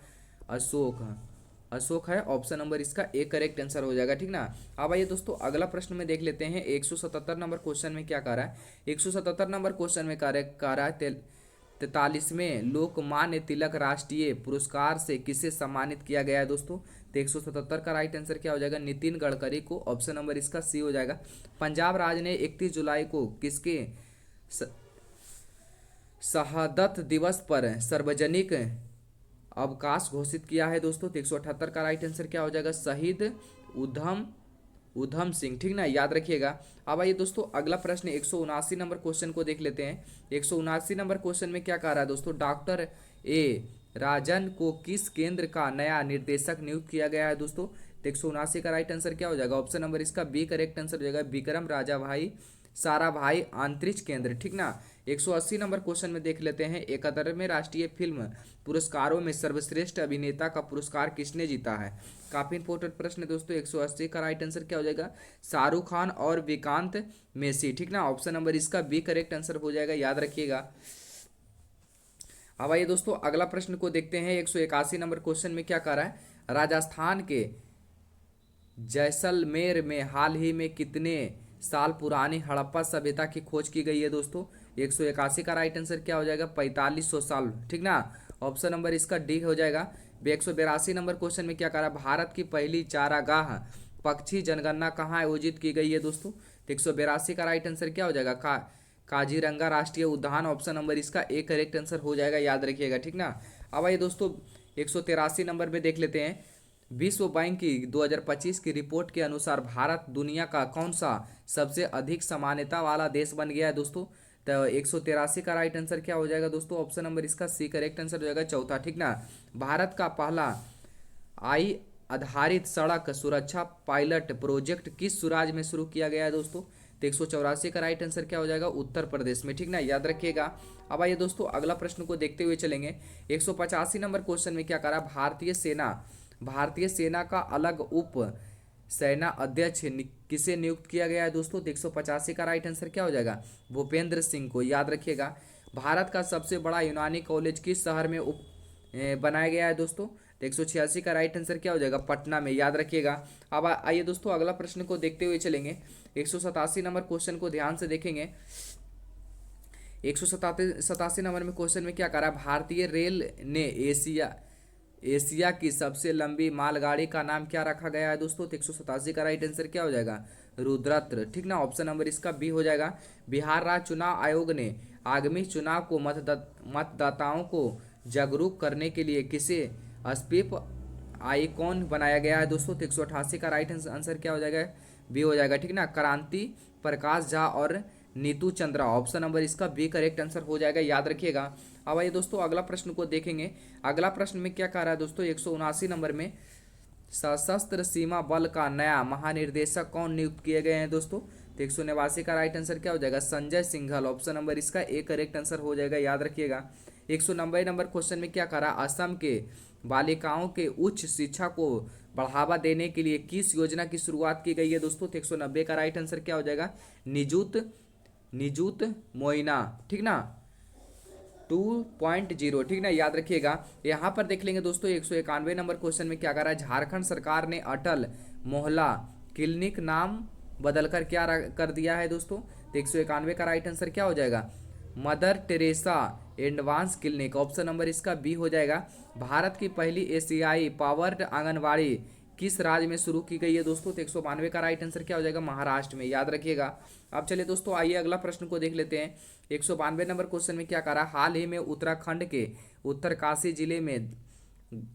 अशोक है। ऑप्शन नंबर इसका एक करेक्ट आंसर हो जाएगा, ठीक ना। अब आइए दोस्तों अगला प्रश्न में देख लेते हैं। 177 नंबर क्वेश्चन में क्या कह रहा है? 177 नंबर क्वेश्चन में कह रहा है 43वें लोकमान्य तिलक राष्ट्रीय पुरस्कार से किसे सम्मानित किया गया है दोस्तों? तो 177 का राइट आंसर क्या हो जाएगा? नितिन गडकरी को। ऑप्शन नंबर इसका सी हो जाएगा। पंजाब राज्य ने 31 जुलाई को किसके शहादत दिवस पर सार्वजनिक अवकाश घोषित किया है दोस्तों? तो 178 का राइट आंसर क्या हो जाएगा? शहीद उधम सिंह, ठीक ना, याद रखिएगा। अब आइए दोस्तों अगला प्रश्न 179 नंबर क्वेश्चन को देख लेते हैं। 179 नंबर क्वेश्चन में क्या कह रहा है दोस्तों? डॉक्टर ए राजन को किस केंद्र का नया निर्देशक नियुक्त किया गया है दोस्तों? तो 179 का राइट आंसर क्या हो जाएगा? ऑप्शन नंबर इसका बी करेक्ट आंसर हो जाएगा, विक्रम राजा भाई सारा भाई अंतरिक्ष केंद्र, ठीक ना। 180 नंबर क्वेश्चन में देख लेते हैं। 71वें राष्ट्रीय फिल्म पुरस्कारों में सर्वश्रेष्ठ अभिनेता का पुरस्कार किसने जीता है? काफी इंपॉर्टेंट प्रश्न है दोस्तों। 180 का राइट आंसर क्या हो जाएगा? शाहरुख खान और विकांत मेसी, ठीक ना। ऑप्शन नंबर इसका बी करेक्ट आंसर हो जाएगा, याद रखिएगा। अब आइए दोस्तों अगला प्रश्न को देखते हैं। 181 नंबर क्वेश्चन में क्या कह रहा है? राजस्थान के जैसलमेर में हाल ही में कितने साल पुरानी हड़प्पा सभ्यता की खोज की गई है दोस्तों? 181 का राइट आंसर क्या हो जाएगा? 4500 साल, ठीक ना। ऑप्शन नंबर इसका डी हो जाएगा। 182 नंबर क्वेश्चन में क्या कह रहा है? भारत की पहली चारागाह पक्षी जनगणना कहाँ आयोजित की गई है दोस्तों? 182 का राइट आंसर क्या हो जाएगा? काजीरंगा राष्ट्रीय उद्यान। ऑप्शन नंबर इसका एक करेक्ट आंसर हो जाएगा, याद रखिएगा, ठीक ना। अब आइए दोस्तों 183 नंबर में देख लेते हैं। विश्व बैंक की 2025 की रिपोर्ट के अनुसार भारत दुनिया का कौन सा सबसे अधिक समानता वाला देश बन गया है दोस्तों? तो 183 का राइट आंसर क्या हो जाएगा दोस्तों? ऑप्शन नंबर इसका सी करेक्ट आंसर हो जाएगा, चौथा, ठीक ना। भारत का पहला आई आधारित सड़क सुरक्षा पायलट प्रोजेक्ट किस राज्य में शुरू किया गया है दोस्तों? तो 184 का राइट आंसर क्या हो जाएगा? उत्तर प्रदेश में, ठीक ना, याद रखिएगा। अब आइए दोस्तों अगला प्रश्न को देखते हुए चलेंगे। 185 नंबर क्वेश्चन में क्या करा? भारतीय सेना का अलग उप सेना अध्यक्ष किसे नियुक्त किया गया है दोस्तों? तो 185 का राइट आंसर क्या हो जाएगा? भूपेंद्र सिंह को, याद रखिएगा। भारत का सबसे बड़ा यूनानी कॉलेज किस शहर में बनाया गया है दोस्तों? तो 186 का राइट आंसर क्या हो जाएगा? पटना में, याद रखिएगा। अब आइए दोस्तों अगला प्रश्न को देखते हुए चलेंगे। 187 नंबर क्वेश्चन को ध्यान से देखेंगे। 187 नंबर में क्वेश्चन में क्या करा? भारतीय रेल ने एशिया की सबसे लंबी मालगाड़ी का नाम क्या रखा गया है दोस्तों? तो 187 का राइट आंसर क्या हो जाएगा? रुद्रत्र। ठीक ना, ऑप्शन नंबर इसका बी हो जाएगा। बिहार राज्य चुनाव आयोग ने आगामी चुनाव को मतदाताओं को जागरूक करने के लिए किसे स्वीप आइकॉन बनाया गया है दोस्तों? तो 188 का राइट आंसर क्या हो जाएगा? बी हो जाएगा। ठीक ना, क्रांति प्रकाश झा और नीतू चंद्रा। ऑप्शन नंबर इसका बी करेक्ट आंसर हो जाएगा, याद रखिएगा। अब आइए दोस्तों अगला प्रश्न को देखेंगे। अगला प्रश्न में क्या कह रहा है दोस्तों? 179 नंबर में सशस्त्र सीमा बल का नया महानिर्देशक कौन नियुक्त किए गए हैं दोस्तों? तो 189 का राइट आंसर क्या हो जाएगा? संजय सिंघल। ऑप्शन नंबर इसका ए करेक्ट आंसर हो जाएगा, याद रखिएगा। 190 नंबर क्वेश्चन में क्या करा? असम के बालिकाओं के उच्च शिक्षा को बढ़ावा देने के लिए किस योजना की शुरुआत की गई है दोस्तों? तो 190 का राइट आंसर क्या हो जाएगा? निजुत निजुत मोइना। ठीक ना, 2.0। ठीक ना, याद रखिएगा। यहाँ पर देख लेंगे दोस्तों 191 नंबर क्वेश्चन में क्या कर रहा है? झारखंड सरकार ने अटल मोहल्ला क्लिनिक नाम बदलकर क्या कर दिया है दोस्तों? तो 191 का राइट आंसर क्या हो जाएगा? Mother Teresa advance clinic. Option number इसका बी हो जाएगा। भारत की पहली एशियाई पावर्ड आंगनवाड़ी किस राज्य में शुरू की गई है दोस्तों? तो 192 का राइट आंसर क्या हो जाएगा? महाराष्ट्र में, याद रखिएगा। अब चलिए दोस्तों आइए अगला प्रश्न को देख लेते हैं। 192 नंबर क्वेश्चन में क्या करा? हाल ही में उत्तराखंड के उत्तरकाशी जिले में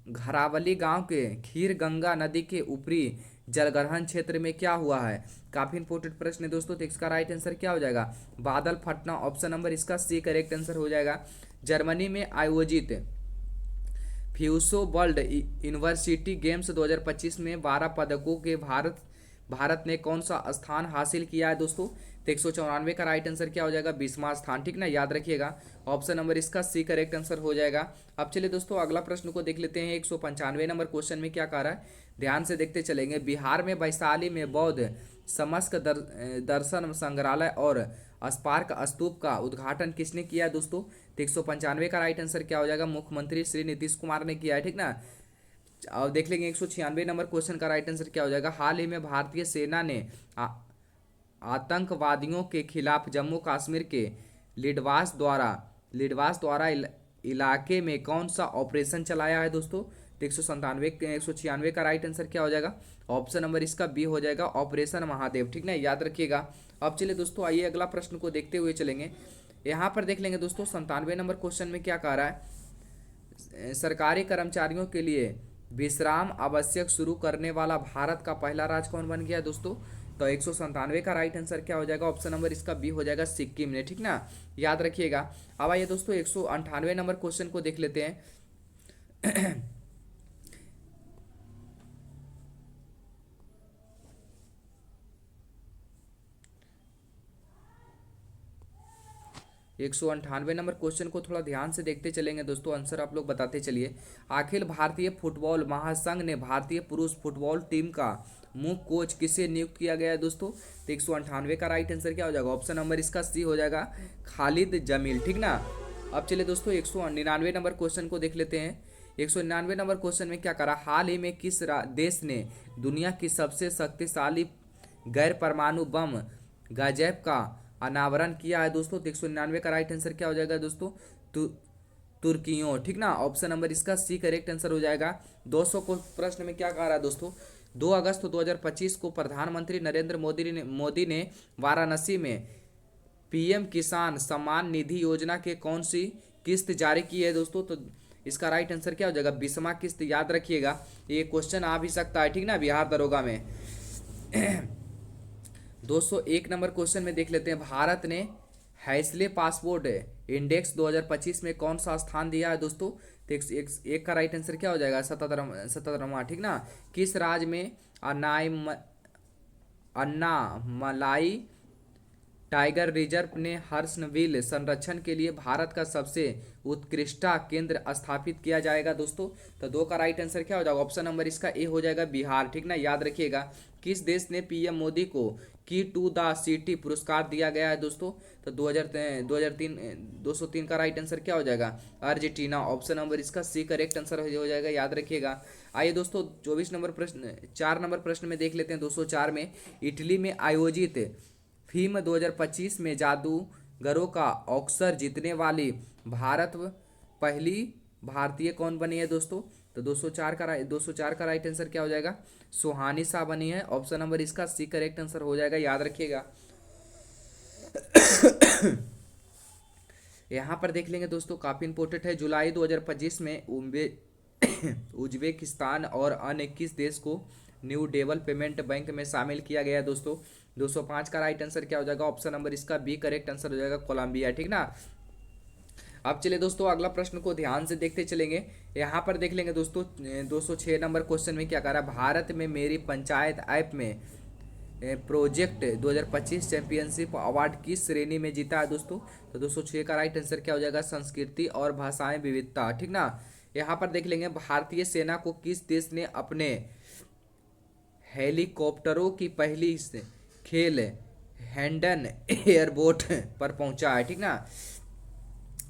घरावली गांव के खीर गंगा नदी के ऊपरी जलग्रहण क्षेत्र में क्या हुआ है? काफी इंपोर्टेंट प्रश्न है दोस्तों। तो इसका राइट आंसर क्या हो जाएगा? बादल फटना। ऑप्शन नंबर इसका सी करेक्ट आंसर हो जाएगा। जर्मनी में आयोजित फ्यूसो वर्ल्ड यूनिवर्सिटी गेम्स 2025 में 12 पदकों के भारत ने कौन सा स्थान हासिल किया है दोस्तों? तो 194 का राइट आंसर क्या हो जाएगा? 20वां स्थान। ठीक ना, याद रखिएगा। ऑप्शन नंबर इसका सी करेक्ट आंसर हो जाएगा। अब चलिए दोस्तों अगला प्रश्न को देख लेते हैं। 195 नंबर क्वेश्चन में क्या कह रहा है? ध्यान से देखते चलेंगे। बिहार में वैशाली में बौद्ध समस्क दर्शन संग्रहालय और स्पार्क स्तूप का उद्घाटन किसने किया है दोस्तों? तो 195 का राइट आंसर क्या हो जाएगा? मुख्यमंत्री श्री नीतीश कुमार ने किया है। ठीक ना, अब देख लेंगे 196 नंबर क्वेश्चन का राइट आंसर क्या हो जाएगा? हाल ही में भारतीय सेना ने आतंकवादियों के खिलाफ जम्मू कश्मीर के लिडवास द्वारा इलाके में कौन सा ऑपरेशन चलाया है दोस्तों? तो 196 का राइट आंसर क्या हो जाएगा? ऑप्शन नंबर इसका बी हो जाएगा, ऑपरेशन महादेव। ठीक ना, याद रखिएगा। अब चलिए दोस्तों आइए अगला प्रश्न को देखते हुए चलेंगे। यहाँ पर देख लेंगे दोस्तों 97 नंबर क्वेश्चन में क्या कह रहा है? सरकारी कर्मचारियों के लिए विश्राम आवश्यक शुरू करने वाला भारत का पहला राज्य कौन बन गया दोस्तों? तो 197 का राइट आंसर क्या हो जाएगा? ऑप्शन नंबर इसका बी हो जाएगा, सिक्किम ने। ठीक ना, याद रखिएगा। अब आइए दोस्तों 198 नंबर क्वेश्चन को देख लेते हैं। 198 नंबर क्वेश्चन को थोड़ा ध्यान से देखते चलेंगे दोस्तों, आंसर आप लोग बताते चलिए। अखिल भारतीय फुटबॉल महासंघ ने भारतीय पुरुष फुटबॉल टीम का मुख्य कोच किसे नियुक्त किया गया है दोस्तों? तो 198 का राइट आंसर क्या हो जाएगा? ऑप्शन नंबर इसका सी हो जाएगा, खालिद जमील। ठीक ना, अब चलिए दोस्तों 199 नंबर क्वेश्चन को देख लेते हैं। 199 नंबर क्वेश्चन में क्या करा? हाल ही में किस देश ने दुनिया की सबसे शक्तिशाली गैर परमाणु बम गाजेप का अनावरण किया है दोस्तों? तो 199 का राइट आंसर क्या हो जाएगा दोस्तों? तुर्कियों। ठीक ना, ऑप्शन नंबर इसका सी करेक्ट आंसर हो जाएगा। 200 को प्रश्न में क्या कह रहा है दोस्तों? 2 अगस्त 2025 को प्रधानमंत्री नरेंद्र मोदी ने वाराणसी में पीएम किसान सम्मान निधि योजना के कौन सी किस्त जारी की है दोस्तों? तो इसका राइट आंसर क्या हो जाएगा? 20वां किस्त, याद रखिएगा। ये क्वेश्चन आ भी सकता है। ठीक ना, बिहार दरोगा में। 201 नंबर क्वेश्चन में देख लेते हैं। भारत ने हैसले पासपोर्ट इंडेक्स 2025 में कौन सा स्थान दिया है दोस्तों? तो एक का राइट आंसर क्या हो जाएगा? 77वां। ठीक ना, किस राज्य में अन्नामलाई टाइगर रिजर्व ने हर्षविल संरक्षण के लिए भारत का सबसे उत्कृष्ट केंद्र स्थापित किया जाएगा दोस्तों? तो 2 का राइट आंसर क्या हो जाएगा? ऑप्शन नंबर इसका ए हो जाएगा, बिहार। ठीक ना, याद रखिएगा। किस देश ने पीएम मोदी को की टू द सिटी पुरस्कार दिया गया है दोस्तों? तो 203 का राइट आंसर क्या हो जाएगा? अर्जेंटीना। ऑप्शन नंबर इसका सी करेक्ट आंसर हो जाएगा, याद रखिएगा। आइए दोस्तों 24 नंबर प्रश्न 4 नंबर प्रश्न में देख लेते हैं। 204 में इटली में आयोजित फीम 2025 में जादूगरों का ऑस्कर जीतने वाली पहली भारतीय कौन बनी है दोस्तों? तो 204 का राइट आंसर क्या हो जाएगा, सुहानी शाह बनी है। ऑप्शन नंबर इसका सी करेक्ट आंसर हो जाएगा, याद रखिएगा। यहाँ पर देख लेंगे दोस्तों, काफ़ी इंपॉर्टेंट है। जुलाई 2025 में उज्बेकिस्तान और अन्य 21 देश को न्यू डेवलपमेंट बैंक में शामिल किया गया है दोस्तों। 205 का राइट आंसर क्या हो जाएगा, ऑप्शन नंबर इसका बी करेक्ट आंसर हो जाएगा, कोलंबिया, ठीक ना। अब चलिए दोस्तों अगला प्रश्न को ध्यान से देखते चलेंगे। यहाँ पर देख लेंगे दोस्तों 206 नंबर क्वेश्चन में क्या कह रहा है, भारत में मेरी पंचायत ऐप में प्रोजेक्ट 2025 चैंपियनशिप अवार्ड किस श्रेणी में जीता है दोस्तों। तो 206 का राइट आंसर क्या हो जाएगा, संस्कृति और भाषाएं विविधता, ठीक ना। यहाँ पर देख लेंगे भारतीय सेना को किस देश ने अपने हेलीकॉप्टरों की पहली खेल हैंडन एयरबोट पर पहुंचा है, ठीक ना।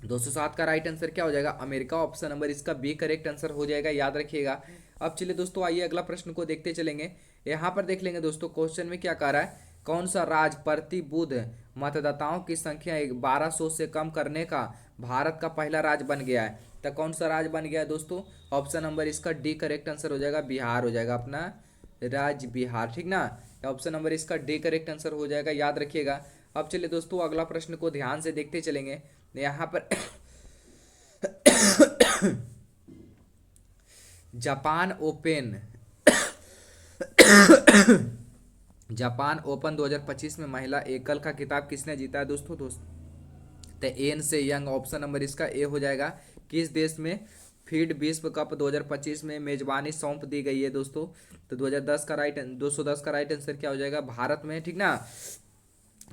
207 का राइट आंसर क्या हो जाएगा, अमेरिका। ऑप्शन नंबर इसका बी करेक्ट आंसर हो जाएगा, याद रखिएगा। अब चलिए दोस्तों आइए अगला प्रश्न को देखते चलेंगे। यहाँ पर देख लेंगे दोस्तों क्वेश्चन में क्या कह रहा है, कौन सा राज्य प्रति बुध मतदाताओं की संख्या 1200 से कम करने का भारत का पहला राज्य बन गया है। तो कौन सा राज्य बन गया है दोस्तों, ऑप्शन नंबर इसका डी करेक्ट आंसर हो जाएगा, बिहार हो जाएगा, अपना राज्य बिहार, ठीक ना। ऑप्शन नंबर इसका डी करेक्ट आंसर हो जाएगा, याद रखिएगा। अब चलिए दोस्तों अगला प्रश्न को ध्यान से देखते चलेंगे। यहाँ पर जापान ओपन 2025 में महिला एकल का खिताब किसने जीता है दोस्तों। तो एन से यंग, ऑप्शन नंबर इसका ए हो जाएगा। किस देश में फीड विश्व कप 2025 में मेजबानी सौंप दी गई है दोस्तों। तो 210 का राइट आंसर क्या हो जाएगा, भारत में, ठीक ना।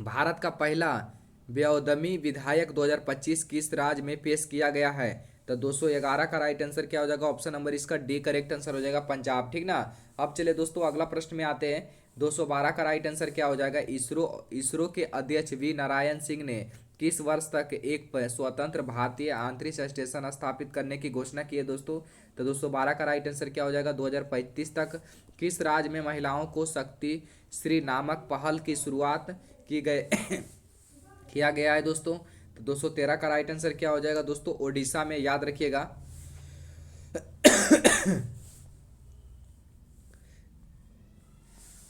भारत का पहला व्योदमी विधायक 2025 किस राज्य में पेश किया गया है। तो 211 का राइट आंसर क्या हो जाएगा, ऑप्शन नंबर इसका डी करेक्ट आंसर हो जाएगा, पंजाब, ठीक ना। अब चले दोस्तों अगला प्रश्न में आते हैं। 212 का राइट आंसर क्या हो जाएगा, इसरो के अध्यक्ष वी नारायण सिंह ने किस वर्ष तक एक स्वतंत्र भारतीय अंतरिक्ष स्टेशन स्थापित करने की घोषणा की है दोस्तों। तो 212 का राइट आंसर क्या हो जाएगा, 2035 तक। किस राज्य में महिलाओं को शक्ति श्री नामक पहल की शुरुआत किया गया है दोस्तों। तो 213 का राइट आंसर क्या हो जाएगा दोस्तों, ओडिशा में, याद रखिएगा।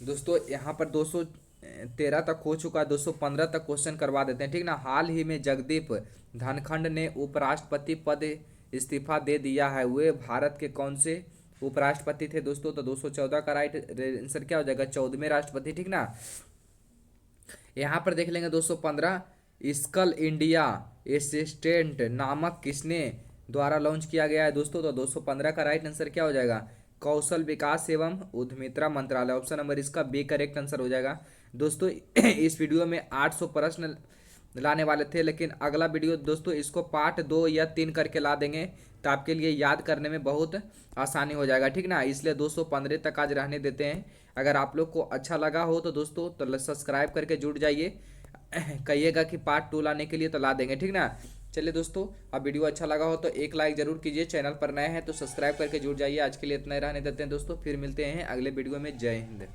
दोस्तों यहाँ पर 213 तक हो चुका है, 215 तक क्वेश्चन करवा देते हैं, ठीक ना। हाल ही में जगदीप धनखड़ ने उपराष्ट्रपति पद इस्तीफा दे दिया है, वे भारत के कौन से उपराष्ट्रपति थे दोस्तों। तो 214 का राइट आंसर क्या हो जाएगा, 14वें राष्ट्रपति, ठीक ना। यहाँ पर देख लेंगे 215, स्कल इंडिया असिस्टेंट नामक किसने द्वारा लॉन्च किया गया है दोस्तों। तो 215 का राइट आंसर क्या हो जाएगा, कौशल विकास एवं उद्यमिता मंत्रालय, ऑप्शन नंबर इसका बी करेक्ट आंसर हो जाएगा। दोस्तों इस वीडियो में 800 प्रश्न लाने वाले थे, लेकिन अगला वीडियो दोस्तों इसको पार्ट 2 या 3 करके ला देंगे, तो आपके लिए याद करने में बहुत आसानी हो जाएगा, ठीक ना। इसलिए 215 तक आज रहने देते हैं। अगर आप लोग को अच्छा लगा हो तो दोस्तों तो सब्सक्राइब करके जुड़ जाइए, कहिएगा कि पार्ट 2 लाने के लिए तो ला देंगे, ठीक ना। चलिए दोस्तों अब वीडियो अच्छा लगा हो तो एक लाइक जरूर कीजिए, चैनल पर नए हैं तो सब्सक्राइब करके जुड़ जाइए। आज के लिए इतना ही रहने देते हैं दोस्तों, फिर मिलते हैं अगले वीडियो में। जय हिंद।